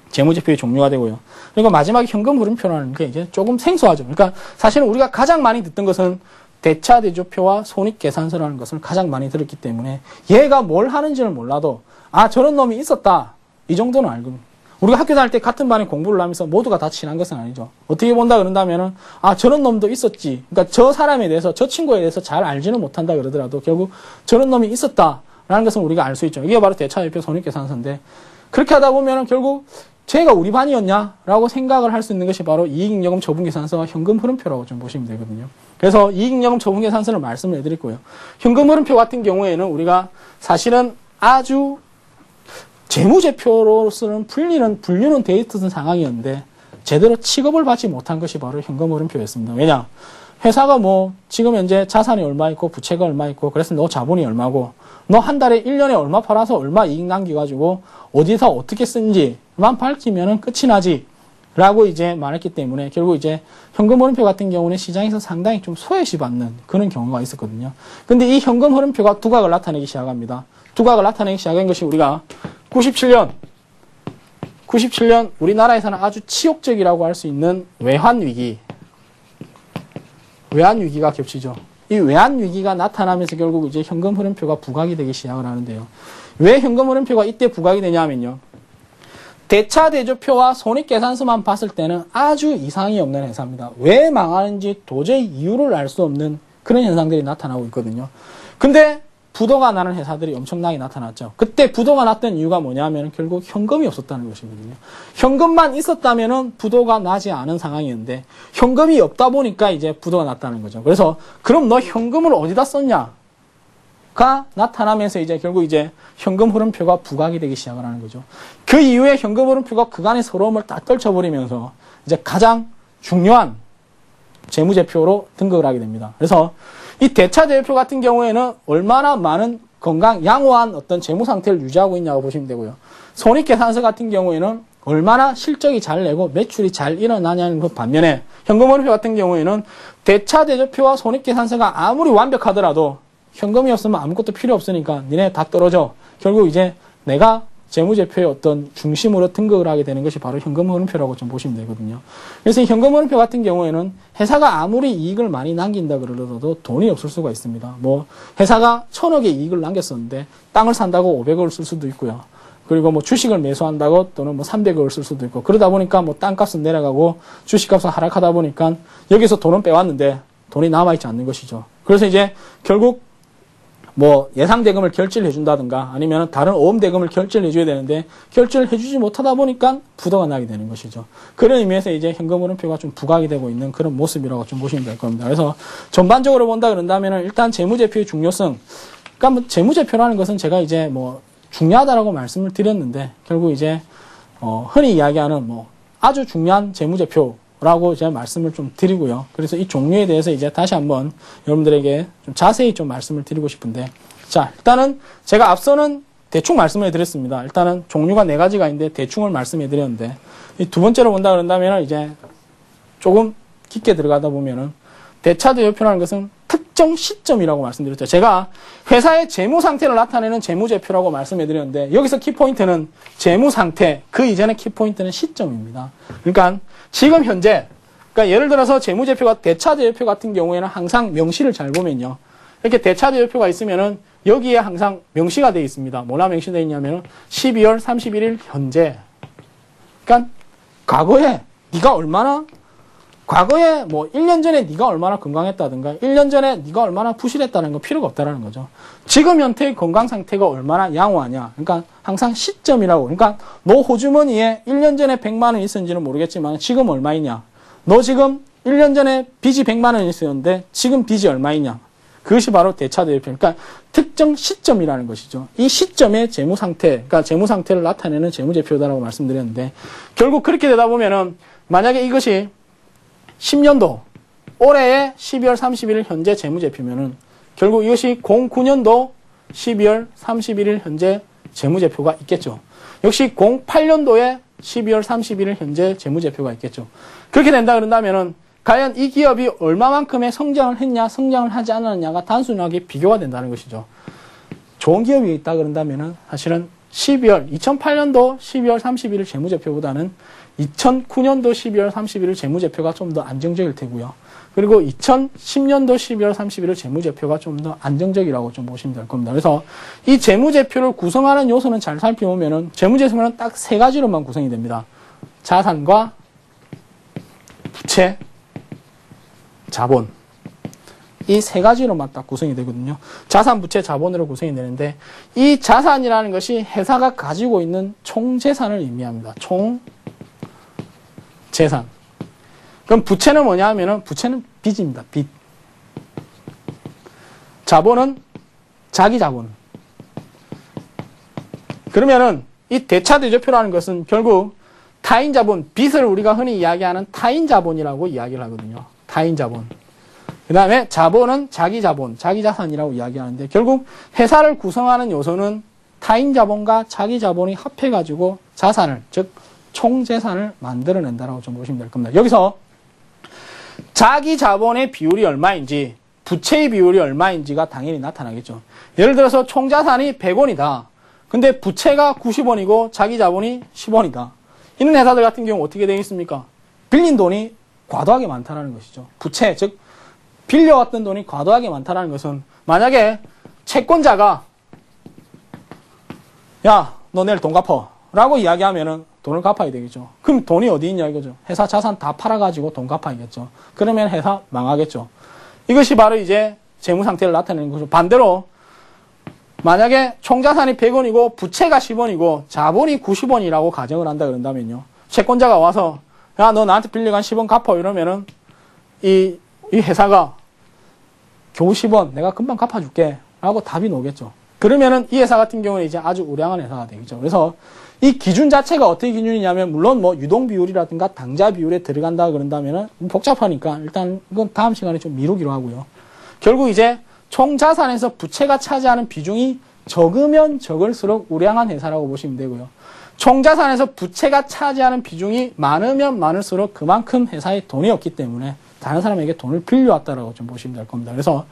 재무제표의 종류가 되고요. 그리고 마지막에 현금흐름표라는 게 이제 조금 생소하죠. 그러니까 사실은 우리가 가장 많이 듣던 것은 대차대조표와 손익계산서라는 것을 가장 많이 들었기 때문에 얘가 뭘 하는지는 몰라도 아 저런 놈이 있었다 이 정도는 알고 우리가 학교 다닐 때 같은 반에 공부를 하면서 모두가 다 친한 것은 아니죠. 어떻게 본다 그런다면은 아 저런 놈도 있었지. 그러니까 저 사람에 대해서 저 친구에 대해서 잘 알지는 못한다 그러더라도 결국 저런 놈이 있었다라는 것은 우리가 알 수 있죠. 이게 바로 대차대표 손익계산서인데 그렇게 하다 보면은 결국 쟤가 우리 반이었냐라고 생각을 할 수 있는 것이 바로 이익잉여금 처분계산서와 현금흐름표라고 좀 보시면 되거든요. 그래서 이익잉여금 처분계산서를 말씀을 해드렸고요. 현금흐름표 같은 경우에는 우리가 사실은 아주 재무제표로서는 분류는 돼 있었던 상황이었는데 제대로 취급을 받지 못한 것이 바로 현금흐름표였습니다. 왜냐? 회사가 뭐 지금 현재 자산이 얼마 있고 부채가 얼마 있고 그래서 너 자본이 얼마고 너 한 달에 1년에 얼마 팔아서 얼마 이익 남겨가지고 어디서 어떻게 쓴지만 밝히면은 끝이 나지 라고 이제 말했기 때문에 결국 이제 현금흐름표 같은 경우는 시장에서 상당히 좀 소외시 받는 그런 경우가 있었거든요. 근데 이 현금흐름표가 두각을 나타내기 시작합니다. 두각을 나타내기 시작한 것이 우리가 97년 우리나라에서는 아주 치욕적이라고 할 수 있는 외환위기가 겹치죠. 이 외환위기가 나타나면서 결국 이제 현금흐름표가 부각이 되기 시작을 하는데요. 왜 현금흐름표가 이때 부각이 되냐면요. 대차대조표와 손익계산서만 봤을 때는 아주 이상이 없는 회사입니다. 왜 망하는지 도저히 이유를 알 수 없는 그런 현상들이 나타나고 있거든요. 근데 부도가 나는 회사들이 엄청나게 나타났죠. 그때 부도가 났던 이유가 뭐냐면 결국 현금이 없었다는 것이거든요. 현금만 있었다면은 부도가 나지 않은 상황이었는데 현금이 없다 보니까 이제 부도가 났다는 거죠. 그래서 그럼 너 현금을 어디다 썼냐가 나타나면서 이제 결국 이제 현금 흐름표가 부각이 되기 시작을 하는 거죠. 그 이후에 현금 흐름표가 그간의 서러움을 딱 떨쳐버리면서 이제 가장 중요한 재무제표로 등극을 하게 됩니다. 그래서 이 대차대조표 같은 경우에는 얼마나 많은 양호한 어떤 재무 상태를 유지하고 있냐고 보시면 되고요. 손익계산서 같은 경우에는 얼마나 실적이 잘 내고 매출이 잘 일어나냐는 것 반면에 현금흐름표 같은 경우에는 대차대조표와 손익계산서가 아무리 완벽하더라도 현금이 없으면 아무것도 필요 없으니까 니네 다 떨어져. 결국 이제 내가 재무제표의 어떤 중심으로 등극을 하게 되는 것이 바로 현금흐름표라고 좀 보시면 되거든요. 그래서 이 현금흐름표 같은 경우에는 회사가 아무리 이익을 많이 남긴다 그러더라도 돈이 없을 수가 있습니다. 뭐 회사가 1,000억의 이익을 남겼었는데 땅을 산다고 500억을 쓸 수도 있고요. 그리고 뭐 주식을 매수한다고 또는 뭐 300억을 쓸 수도 있고 그러다 보니까 뭐 땅값은 내려가고 주식값은 하락하다 보니까 여기서 돈은 빼왔는데 돈이 남아있지 않는 것이죠. 그래서 이제 결국 뭐 예상 대금을 결제를 해준다든가 아니면 다른 오음 대금을 결제를 해줘야 되는데 결제를 해주지 못하다 보니까 부도가 나게 되는 것이죠. 그런 의미에서 이제 현금 흐름표가 좀 부각이 되고 있는 그런 모습이라고 좀 보시면 될 겁니다. 그래서 전반적으로 본다 그런다면 일단 재무제표의 중요성, 그러니까 뭐 재무제표라는 것은 제가 이제 뭐 중요하다라고 말씀을 드렸는데 결국 이제 흔히 이야기하는 뭐 아주 중요한 재무제표라고 제가 말씀을 좀 드리고요. 그래서 이 종류에 대해서 이제 다시 한번 여러분들에게 좀 자세히 좀 말씀을 드리고 싶은데, 자, 일단은 제가 앞서는 대충 말씀을 드렸습니다. 일단은 종류가 4가지가 있는데 대충을 말씀해 드렸는데, 이 두 번째로 본다 그런다면 이제 조금 깊게 들어가다 보면은 대차대조표라는 것은 특정 시점이라고 말씀드렸죠. 제가 회사의 재무 상태를 나타내는 재무제표라고 말씀해 드렸는데 여기서 키포인트는 재무 상태, 그 이전의 키포인트는 시점입니다. 그러니까 지금 현재, 그러니까 예를 들어서 재무제표가 대차대조표 같은 경우에는 항상 명시를 잘 보면요. 이렇게 대차대조표가 있으면은 여기에 항상 명시가 되어 있습니다. 뭐라 명시되어 있냐면은 12월 31일 현재. 그러니까 과거에 네가 얼마나, 과거에 뭐 1년 전에 네가 얼마나 건강했다든가 1년 전에 네가 얼마나 부실했다는 거 필요가 없다라는 거죠. 지금 현재의 건강 상태가 얼마나 양호하냐. 그러니까 항상 시점이라고. 그러니까 너 호주머니에 1년 전에 100만 원 있었는지는 모르겠지만 지금 얼마 있냐. 너 지금 1년 전에 빚이 100만 원 있었는데 지금 빚이 얼마 있냐. 그것이 바로 대차대조표. 그러니까 특정 시점이라는 것이죠. 이 시점의 재무 상태, 그러니까 재무 상태를 나타내는 재무제표다라고 말씀드렸는데 결국 그렇게 되다 보면은 만약에 이것이 10년도, 올해의 12월 31일 현재 재무제표면은 결국 이것이 09년도 12월 31일 현재 재무제표가 있겠죠. 역시 08년도에 12월 31일 현재 재무제표가 있겠죠. 그렇게 된다 그런다면은 과연 이 기업이 얼마만큼의 성장을 했냐, 성장을 하지 않았냐가 단순하게 비교가 된다는 것이죠. 좋은 기업이 있다 그런다면은 사실은 2008년도 12월 31일 재무제표보다는 2009년도 12월 31일 재무제표가 좀 더 안정적일 테고요. 그리고 2010년도 12월 31일 재무제표가 좀 더 안정적이라고 좀 보시면 될 겁니다. 그래서 이 재무제표를 구성하는 요소는 잘 살펴보면은 재무제표는 딱 3가지로만 구성이 됩니다. 자산과 부채, 자본. 이 3가지로만 딱 구성이 되거든요. 자산, 부채, 자본으로 구성이 되는데 이 자산이라는 것이 회사가 가지고 있는 총재산을 의미합니다. 총재산. 그럼 부채는 뭐냐 하면은 부채는 빚입니다. 빚. 자본은 자기 자본. 그러면은 이 대차대조표라는 것은 결국 타인 자본, 빚을 우리가 흔히 이야기하는 타인 자본이라고 이야기를 하거든요. 타인 자본. 그 다음에 자본은 자기 자본, 자기 자산이라고 이야기하는데 결국 회사를 구성하는 요소는 타인 자본과 자기 자본이 합해가지고 자산을, 즉 총재산을 만들어낸다라고 좀 보시면 될 겁니다. 여기서 자기 자본의 비율이 얼마인지, 부채의 비율이 얼마인지가 당연히 나타나겠죠. 예를 들어서 총자산이 100원이다. 근데 부채가 90원이고 자기 자본이 10원이다. 이런 회사들 같은 경우 어떻게 되겠습니까? 빌린 돈이 과도하게 많다는 것이죠. 부채, 즉 빌려왔던 돈이 과도하게 많다는 것은 만약에 채권자가 야, 너 내일 돈 갚아 라고 이야기하면은 돈을 갚아야 되겠죠. 그럼 돈이 어디 있냐 이거죠. 회사 자산 다 팔아가지고 돈 갚아야겠죠. 그러면 회사 망하겠죠. 이것이 바로 이제 재무 상태를 나타내는 거죠. 반대로 만약에 총자산이 100원이고 부채가 10원이고 자본이 90원이라고 가정을 한다 그런다면요. 채권자가 와서 야, 너 나한테 빌려간 10원 갚아 이러면은 이 회사가 겨우 10원 내가 금방 갚아줄게 라고 답이 나오겠죠. 그러면은 이 회사 같은 경우는 이제 아주 우량한 회사가 되겠죠. 그래서 이 기준 자체가 어떻게 기준이냐면 물론 뭐 유동 비율이라든가 당자 비율에 들어간다 그런다면은 복잡하니까 일단 이건 다음 시간에 좀 미루기로 하고요. 결국 이제 총 자산에서 부채가 차지하는 비중이 적으면 적을수록 우량한 회사라고 보시면 되고요. 총 자산에서 부채가 차지하는 비중이 많으면 많을수록 그만큼 회사에 돈이 없기 때문에 다른 사람에게 돈을 빌려왔다라고 좀 보시면 될 겁니다. 그래서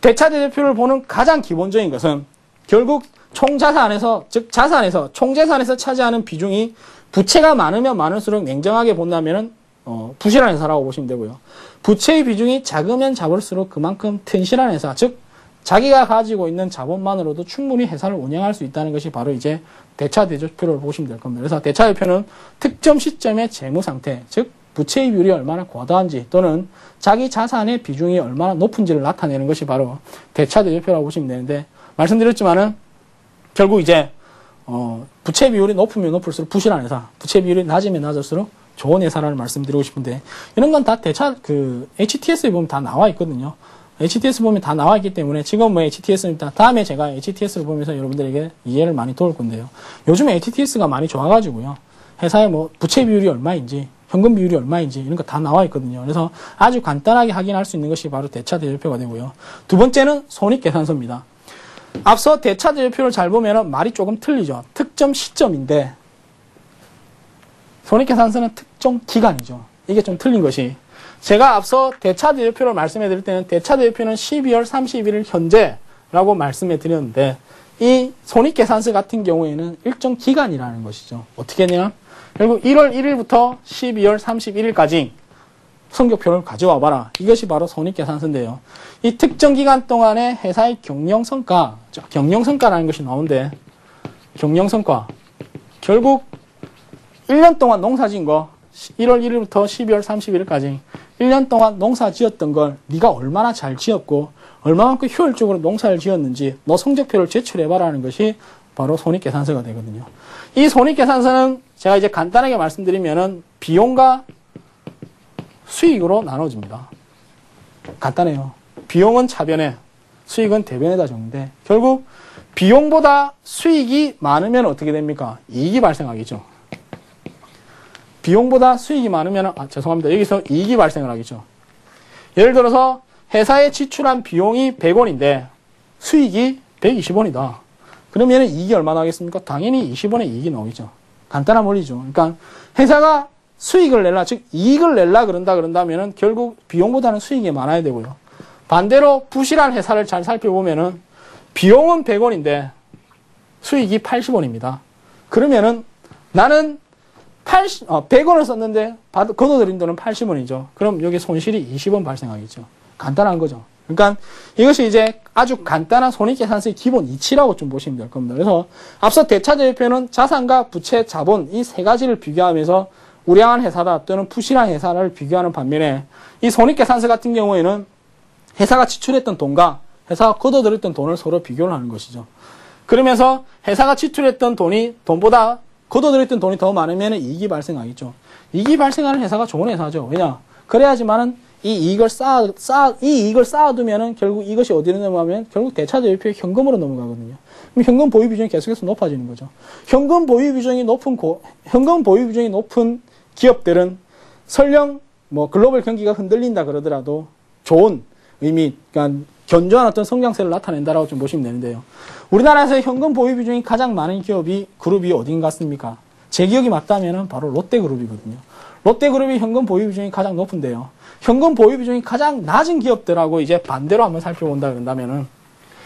대차대조표를 보는 가장 기본적인 것은 결국 총자산에서, 즉 자산에서, 총재산에서 차지하는 비중이 부채가 많으면 많을수록 냉정하게 본다면은 부실한 회사라고 보시면 되고요. 부채의 비중이 작으면 작을수록 그만큼 튼실한 회사, 즉 자기가 가지고 있는 자본만으로도 충분히 회사를 운영할 수 있다는 것이 바로 이제 대차대조표를 보시면 될 겁니다. 그래서 대차대조표는 특정 시점의 재무 상태, 즉 부채의 비율이 얼마나 과다한지 또는 자기 자산의 비중이 얼마나 높은지를 나타내는 것이 바로 대차대조표라고 보시면 되는데, 말씀드렸지만은 결국 이제 부채 비율이 높으면 높을수록 부실한 회사, 부채 비율이 낮으면 낮을수록 좋은 회사라는 말씀드리고 싶은데, 이런 건 다 HTS에 보면 다 나와 있거든요. HTS 보면 다 나와 있기 때문에 지금 뭐 HTS입니다. 다음에 제가 HTS를 보면서 여러분들에게 이해를 많이 도울 건데요. 요즘에 HTS가 많이 좋아가지고요. 회사의 뭐 부채 비율이 얼마인지, 현금 비율이 얼마인지 이런 거 다 나와 있거든요. 그래서 아주 간단하게 확인할 수 있는 것이 바로 대차대조표가 되고요. 두 번째는 손익계산서입니다. 앞서 대차대조표를 잘 보면 말이 조금 틀리죠. 특정 시점인데 손익계산서는 특정 기간이죠. 이게 좀 틀린 것이, 제가 앞서 대차대조표를 말씀해 드릴 때는 대차대조표는 12월 31일 현재라고 말씀해 드렸는데, 이 손익계산서 같은 경우에는 일정 기간이라는 것이죠. 어떻게 되냐? 결국 1월 1일부터 12월 31일까지 성적표를 가져와 봐라. 이것이 바로 손익계산서인데요. 이 특정 기간 동안에 회사의 경영성과, 경영성과라는 것이 나오는데, 경영성과, 결국 1년 동안 농사 지은 거, 1월 1일부터 12월 31일까지 1년 동안 농사 지었던 걸 네가 얼마나 잘 지었고 얼마만큼 효율적으로 농사를 지었는지 너 성적표를 제출해봐라는 것이 바로 손익계산서가 되거든요. 이 손익계산서는 제가 이제 간단하게 말씀드리면은 비용과 수익으로 나눠집니다. 간단해요. 비용은 차변에, 수익은 대변에다 적는데, 결국 비용보다 수익이 많으면 어떻게 됩니까? 이익이 발생하겠죠. 비용보다 수익이 많으면, 죄송합니다. 여기서 이익이 발생을 하겠죠. 예를 들어서 회사에 지출한 비용이 100원인데 수익이 120원이다. 그러면 이익이 얼마나 나겠습니까? 당연히 20원의 이익이 나오겠죠. 간단한 원리죠. 그러니까 회사가 수익을 내려, 즉 이익을 내려 그런다면은 결국 비용보다는 수익이 많아야 되고요. 반대로 부실한 회사를 잘 살펴보면은 비용은 100원인데 수익이 80원입니다. 그러면은 나는 100원을 썼는데 걷어들인 돈은 80원이죠. 그럼 여기 손실이 20원 발생하겠죠. 간단한 거죠. 그러니까 이것이 이제 아주 간단한 손익계산서의 기본 이치라고 좀 보시면 될 겁니다. 그래서 앞서 대차대조표는 자산과 부채, 자본 이 세 가지를 비교하면서 우량한 회사다 또는 부실한 회사를 비교하는 반면에, 이 손익계산서 같은 경우에는 회사가 지출했던 돈과 회사가 걷어들였던 돈을 서로 비교를 하는 것이죠. 그러면서 회사가 지출했던 돈보다 걷어들였던 돈이 더 많으면 이익이 발생하겠죠. 이익이 발생하는 회사가 좋은 회사죠. 왜냐? 그래야지만은 이 이익을 쌓아두면은 결국 이것이 어디로 넘어가면 결국 대차대조표의 현금으로 넘어가거든요. 그럼 현금 보유 비중이 계속해서 높아지는 거죠. 현금 보유 비중이 높은 기업들은 설령 뭐 글로벌 경기가 흔들린다 그러더라도 좋은 의미, 그러니까 견조한 어떤 성장세를 나타낸다라고 좀 보시면 되는데요. 우리나라에서 현금 보유 비중이 가장 많은 그룹이 어딘 같습니까? 제 기억이 맞다면은 바로 롯데그룹이거든요. 롯데그룹이 현금 보유 비중이 가장 높은데요. 현금 보유 비중이 가장 낮은 기업들하고 이제 반대로 한번 살펴본다 그런다면은,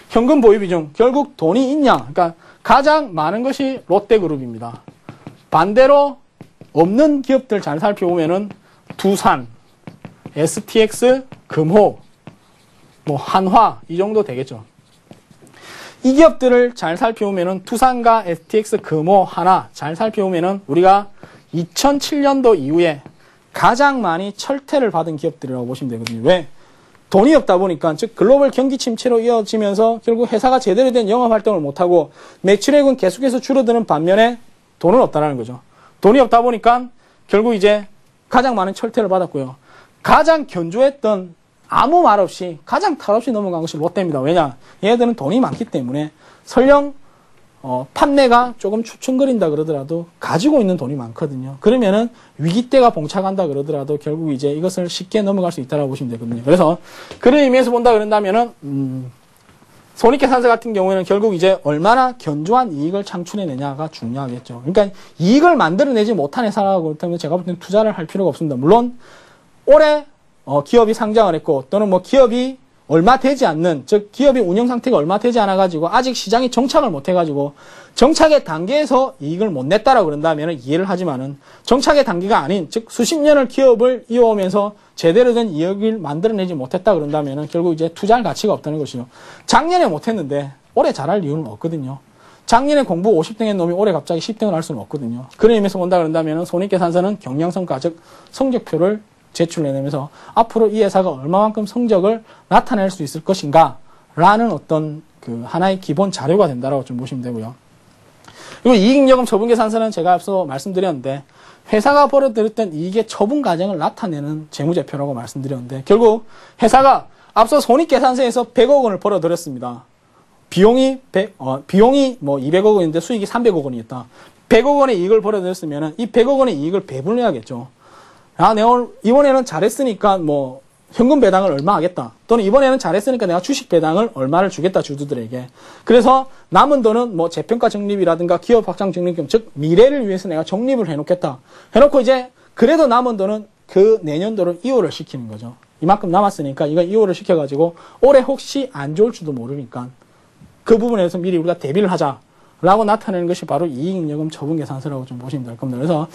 현금 보유 비중, 결국 돈이 있냐? 그러니까 가장 많은 것이 롯데그룹입니다. 반대로 없는 기업들 잘 살펴보면은 두산, STX, 금호, 뭐 한화 이 정도 되겠죠. 이 기업들을 잘 살펴보면은 두산과 STX, 금호, 한화 잘 살펴보면은 우리가 2007년도 이후에 가장 많이 철퇴를 받은 기업들이라고 보시면 되거든요. 왜? 돈이 없다 보니까, 즉 글로벌 경기 침체로 이어지면서 결국 회사가 제대로 된 영업 활동을 못하고 매출액은 계속해서 줄어드는 반면에 돈은 없다라는 거죠. 돈이 없다 보니까 결국 이제 가장 많은 철퇴를 받았고요. 가장 견조했던, 아무 말 없이 가장 탈 없이 넘어간 것이 롯데입니다. 왜냐? 얘네들은 돈이 많기 때문에 설령 판매가 조금 추천거린다 그러더라도 가지고 있는 돈이 많거든요. 그러면은 위기 때가 봉착한다 그러더라도 결국 이제 이것을 쉽게 넘어갈 수 있다고 보시면 되거든요. 그래서 그런 의미에서 본다 그런다면은 손익계산서 같은 경우에는 결국 이제 얼마나 견조한 이익을 창출해내냐가 중요하겠죠. 그러니까 이익을 만들어내지 못한 회사라고 그렇다면 제가 볼 때는 투자를 할 필요가 없습니다. 물론 올해 기업이 상장을 했고 또는 뭐 기업이 얼마 되지 않는, 즉 기업의 운영 상태가 얼마 되지 않아 가지고 아직 시장이 정착을 못 해 가지고 정착의 단계에서 이익을 못 냈다라고 그런다면 이해를 하지만은, 정착의 단계가 아닌, 즉 수십 년을 기업을 이어오면서 제대로 된 이익을 만들어내지 못했다 그런다면은 결국 이제 투자할 가치가 없다는 것이죠. 작년에 못했는데 올해 잘할 이유는 없거든요. 작년에 공부 50등 한 놈이 올해 갑자기 10등을 할 수는 없거든요. 그런 의미에서 본다 그런다면 손익계산서는 경량성가, 즉 성적표를 제출해내면서 앞으로 이 회사가 얼마만큼 성적을 나타낼 수 있을 것인가 라는 어떤 그 하나의 기본 자료가 된다라고 좀 보시면 되고요. 그리고 이익잉여금 처분계산서는 제가 앞서 말씀드렸는데 회사가 벌어들였던 이익의 처분 과정을 나타내는 재무제표라고 말씀드렸는데 결국 회사가 앞서 손익계산서에서 100억 원을 벌어들였습니다. 비용이 뭐 200억 원인데 수익이 300억 원이었다. 100억 원의 이익을 벌어들였으면 이 100억 원의 이익을 배분해야겠죠. 아, 내가 이번에는 잘했으니까 뭐 현금 배당을 얼마 하겠다. 또는 이번에는 잘했으니까 내가 주식 배당을 얼마를 주겠다, 주주들에게. 그래서 남은 돈은 뭐 재평가 적립이라든가 기업 확장 적립금, 즉 미래를 위해서 내가 적립을 해놓겠다. 해놓고 이제 그래도 남은 돈은 그 내년도로 이월을 시키는 거죠. 이만큼 남았으니까 이건 이월을 시켜가지고 올해 혹시 안 좋을지도 모르니까 그 부분에서 미리 우리가 대비를 하자라고 나타내는 것이 바로 이익잉여금 처분계산서라고 좀 보시면 될 겁니다. 그래서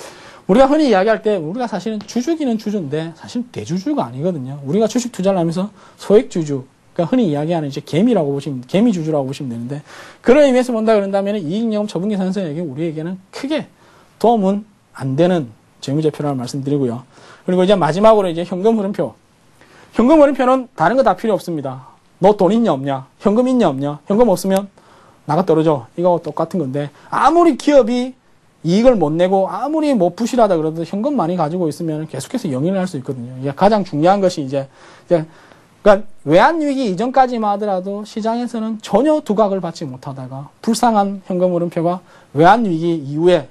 우리가 흔히 이야기할 때 우리가 사실은 주주기는 주주인데 사실 대주주가 아니거든요. 우리가 주식 투자를 하면서 소액주주, 그러니까 흔히 이야기하는 이제 개미주주라고 보시면 되는데 그런 의미에서 본다 그런다면 이익잉여금 처분계산서에게 우리에게는 크게 도움은 안 되는 재무제표라는 말씀드리고요. 그리고 이제 마지막으로 이제 현금 흐름표. 현금 흐름표는 다른 거 다 필요 없습니다. 너 돈 있냐 없냐? 현금 있냐 없냐? 현금 없으면 나가 떨어져. 이거 똑같은 건데 아무리 기업이 이익을 못 내고 아무리 뭐 부실하다 그래도 현금 많이 가지고 있으면 계속해서 영위를 할 수 있거든요. 이게 가장 중요한 것이 이제 그러니까 외환위기 이전까지만 하더라도 시장에서는 전혀 두각을 받지 못하다가 불쌍한 현금 흐름표가 외환위기 이후에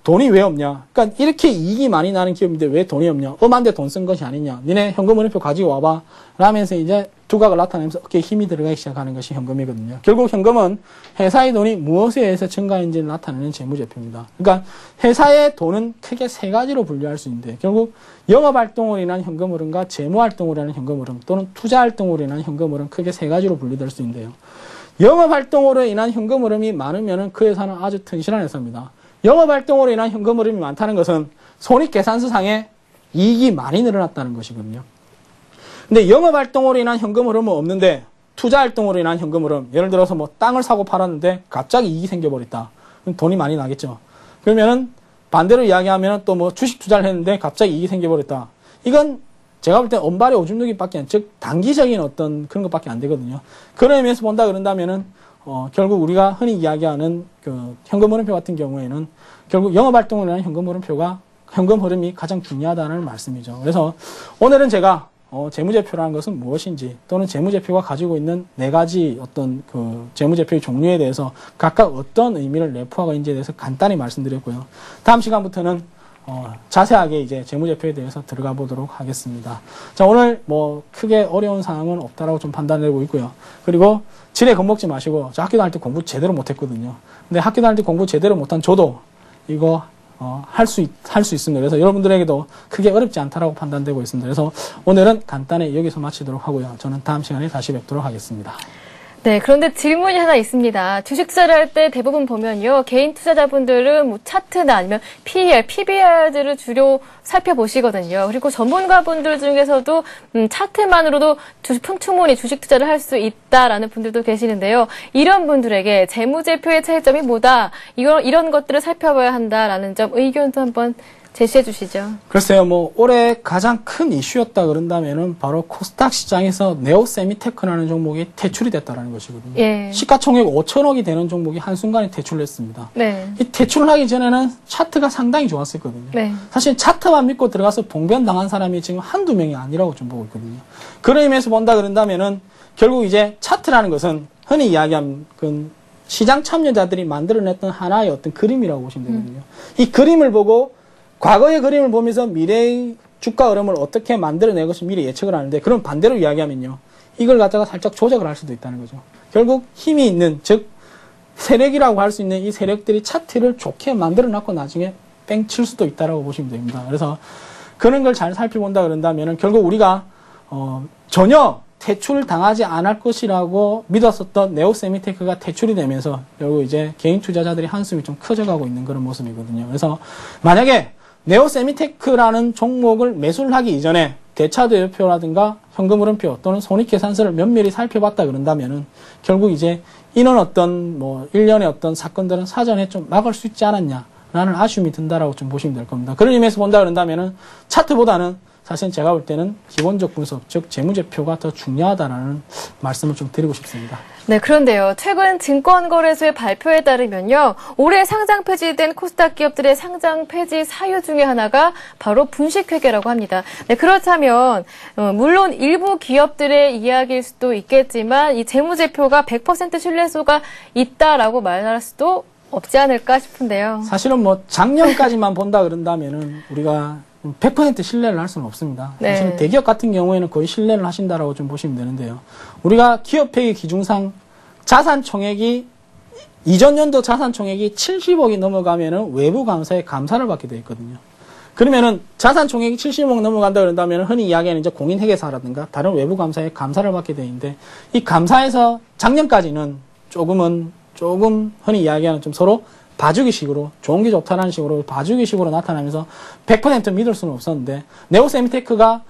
돈이 왜 없냐? 그러니까 이렇게 이익이 많이 나는 기업인데 왜 돈이 없냐? 엄한데 돈 쓴 것이 아니냐? 니네 현금 흐름표 가지고 와봐. 라면서 이제 두각을 나타내면서 어깨에 힘이 들어가기 시작하는 것이 현금이거든요. 결국 현금은 회사의 돈이 무엇에 의해서 증가했는지를 나타내는 재무제표입니다. 그러니까 회사의 돈은 크게 세 가지로 분류할 수 있는데 결국 영업활동으로 인한 현금 흐름과 재무활동으로 인한 현금 흐름 또는 투자활동으로 인한 현금 흐름 크게 세 가지로 분류될 수 있는데요. 영업활동으로 인한 현금 흐름이 많으면 그 회사는 아주 튼실한 회사입니다. 영업활동으로 인한 현금 흐름이 많다는 것은 손익계산서상에 이익이 많이 늘어났다는 것이거든요. 근데 영업활동으로 인한 현금 흐름은 없는데 투자활동으로 인한 현금 흐름, 예를 들어서 뭐 땅을 사고 팔았는데 갑자기 이익이 생겨버렸다. 그럼 돈이 많이 나겠죠. 그러면은 반대로 이야기하면 또 뭐 주식 투자를 했는데 갑자기 이익이 생겨버렸다. 이건 제가 볼 때 언발의 오줌 누기밖에 즉 단기적인 어떤 그런 것밖에 안 되거든요. 그런 의미에서 본다 그런다면은 결국 우리가 흔히 이야기하는 그 현금 흐름표 같은 경우에는 결국 영업활동으로 인한 현금 흐름이 가장 중요하다는 말씀이죠. 그래서 오늘은 제가 재무제표라는 것은 무엇인지 또는 재무제표가 가지고 있는 네 가지 어떤 그 재무제표의 종류에 대해서 각각 어떤 의미를 내포하고 있는지에 대해서 간단히 말씀드렸고요. 다음 시간부터는 자세하게 이제 재무제표에 대해서 들어가 보도록 하겠습니다. 자, 오늘 뭐 크게 어려운 사항은 없다라고 좀 판단되고 있고요. 그리고 지레 겁먹지 마시고 저 학교 다닐 때 공부 제대로 못했거든요. 근데 학교 다닐 때 공부 제대로 못한 저도 이거 할 수 있습니다. 그래서 여러분들에게도 크게 어렵지 않다라고 판단되고 있습니다. 그래서 오늘은 간단히 여기서 마치도록 하고요. 저는 다음 시간에 다시 뵙도록 하겠습니다. 네, 그런데 질문이 하나 있습니다. 주식 투자를 할 때 대부분 보면요. 개인 투자자분들은 뭐 차트나 아니면 PER, PBR들을 주로 살펴보시거든요. 그리고 전문가분들 중에서도 차트만으로도 충분히 주식 투자를 할 수 있다라는 분들도 계시는데요. 이런 분들에게 재무제표의 차이점이 뭐다, 이런 것들을 살펴봐야 한다라는 점 의견도 한번 제시해 주시죠. 글쎄요, 뭐 올해 가장 큰 이슈였다 그런다면은 바로 코스닥 시장에서 네오세미테크라는 종목이 퇴출이 됐다라는 것이거든요. 예. 시가총액 5천억이 되는 종목이 한순간에 퇴출했습니다. 네. 이 퇴출을 하기 전에는 차트가 상당히 좋았었거든요. 네. 사실 차트만 믿고 들어가서 봉변당한 사람이 지금 한두 명이 아니라고 좀 보고 있거든요. 그런 의미에서 본다 그런다면은 결국 이제 차트라는 것은 흔히 이야기하는 그 시장 참여자들이 만들어냈던 하나의 어떤 그림이라고 보시면 되거든요. 이 그림을 보고 과거의 그림을 보면서 미래의 주가 흐름을 어떻게 만들어낼 것을 미리 예측을 하는데, 그럼 반대로 이야기하면요, 이걸 갖다가 살짝 조작을 할 수도 있다는 거죠. 결국 힘이 있는, 즉 세력이라고 할 수 있는 이 세력들이 차트를 좋게 만들어놨고 나중에 뺑 칠 수도 있다라고 보시면 됩니다. 그래서 그런 걸 잘 살펴본다 그런다면 결국 우리가 전혀 퇴출을 당하지 않을 것이라고 믿었었던 네오세미테크가 퇴출이 되면서 결국 이제 개인 투자자들이 한숨이 좀 커져가고 있는 그런 모습이거든요. 그래서 만약에 네오세미테크라는 종목을 매수를 하기 이전에 대차대표라든가 현금흐름표 또는 손익계산서를 면밀히 살펴봤다 그런다면은 결국 이제 이런 어떤 뭐 일련의 어떤 사건들은 사전에 좀 막을 수 있지 않았냐라는 아쉬움이 든다라고 좀 보시면 될 겁니다. 그런 의미에서 본다 그런다면은 차트보다는 사실 제가 볼 때는 기본적 분석, 즉 재무제표가 더 중요하다라는 말씀을 좀 드리고 싶습니다. 네, 그런데요. 최근 증권거래소의 발표에 따르면요. 올해 상장 폐지된 코스닥 기업들의 상장 폐지 사유 중에 하나가 바로 분식회계라고 합니다. 네, 그렇다면 물론 일부 기업들의 이야기일 수도 있겠지만 이 재무제표가 100% 신뢰도가 있다라고 말할 수도 없지 않을까 싶은데요. 사실은 뭐 작년까지만 본다 그런다면은 우리가 100% 신뢰를 할 수는 없습니다. 네. 사실 대기업 같은 경우에는 거의 신뢰를 하신다라고 좀 보시면 되는데요. 우리가 기업회계 기준상 자산 총액이 이전 연도 자산 총액이 70억이 넘어가면은 외부 감사에 감사를 받게 되어 있거든요. 그러면은 자산 총액이 70억 넘어간다 그런다면 흔히 이야기하는 이제 공인회계사라든가 다른 외부 감사에 감사를 받게 되어 있는데 이 감사에서 작년까지는 조금 흔히 이야기하는 좀 서로 봐주기식으로 좋은 게 좋다라는 식으로 봐주기식으로 나타나면서 100% 믿을 수는 없었는데 네오세미테크가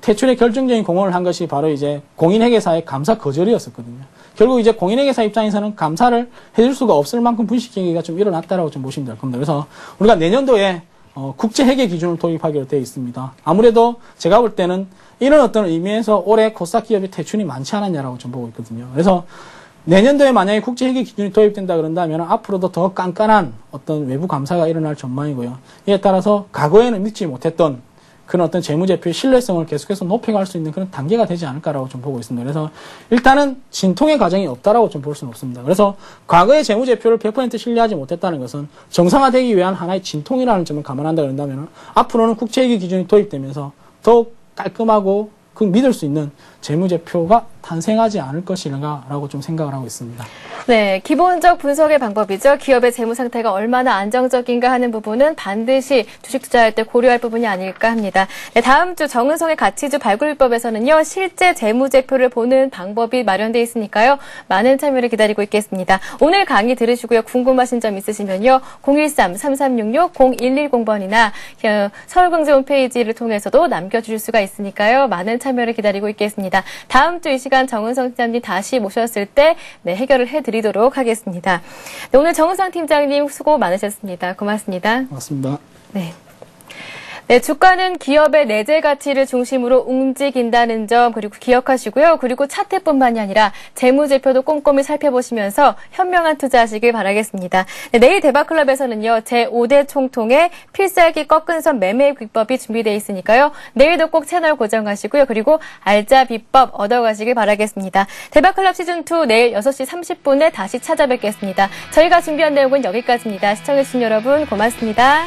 퇴출에 결정적인 공헌을 한 것이 바로 이제 공인회계사의 감사 거절이었었거든요. 결국 이제 공인회계사 입장에서는 감사를 해줄 수가 없을 만큼 분식회계가 좀 일어났다라고 좀 보시면 될 겁니다. 그래서 우리가 내년도에 국제회계 기준을 도입하기로 되어 있습니다. 아무래도 제가 볼 때는 이런 어떤 의미에서 올해 코스닥 기업이 퇴출이 많지 않았냐라고 좀 보고 있거든요. 그래서 내년도에 만약에 국제회계 기준이 도입된다 그런다면 앞으로도 더 깐깐한 어떤 외부 감사가 일어날 전망이고요. 이에 따라서 과거에는 믿지 못했던 그런 어떤 재무제표의 신뢰성을 계속해서 높여갈 수 있는 그런 단계가 되지 않을까라고 좀 보고 있습니다. 그래서 일단은 진통의 과정이 없다라고 좀 볼 수는 없습니다. 그래서 과거의 재무제표를 100% 신뢰하지 못했다는 것은 정상화되기 위한 하나의 진통이라는 점을 감안한다 그런다면 앞으로는 국제회계 기준이 도입되면서 더욱 깔끔하고 그 믿을 수 있는 재무제표가 탄생하지 않을 것인가라고 좀 생각을 하고 있습니다. 네, 기본적 분석의 방법이죠. 기업의 재무 상태가 얼마나 안정적인가 하는 부분은 반드시 주식 투자할 때 고려할 부분이 아닐까 합니다. 네, 다음 주 정은성의 가치주 발굴법에서는요. 실제 재무제표를 보는 방법이 마련되어 있으니까요. 많은 참여를 기다리고 있겠습니다. 오늘 강의 들으시고요. 궁금하신 점 있으시면요. 013-3366-0110번이나 서울경제 홈페이지를 통해서도 남겨주실 수가 있으니까요. 많은 참여를 기다리고 있겠습니다. 다음 주 이 시간 정은성 팀장님 다시 모셨을 때 해결을 해드리도록 하겠습니다. 네, 오늘 정은성 팀장님 수고 많으셨습니다. 고맙습니다. 고맙습니다. 네. 네, 주가는 기업의 내재 가치를 중심으로 움직인다는 점 그리고 기억하시고요. 그리고 차트뿐만이 아니라 재무제표도 꼼꼼히 살펴보시면서 현명한 투자하시길 바라겠습니다. 네, 내일 대박클럽에서는요. 제5대 총통의 필살기 꺾은 선 매매 비법이 준비되어 있으니까요. 내일도 꼭 채널 고정하시고요. 그리고 알짜 비법 얻어가시길 바라겠습니다. 대박클럽 시즌2 내일 6시 30분에 다시 찾아뵙겠습니다. 저희가 준비한 내용은 여기까지입니다. 시청해주신 여러분 고맙습니다.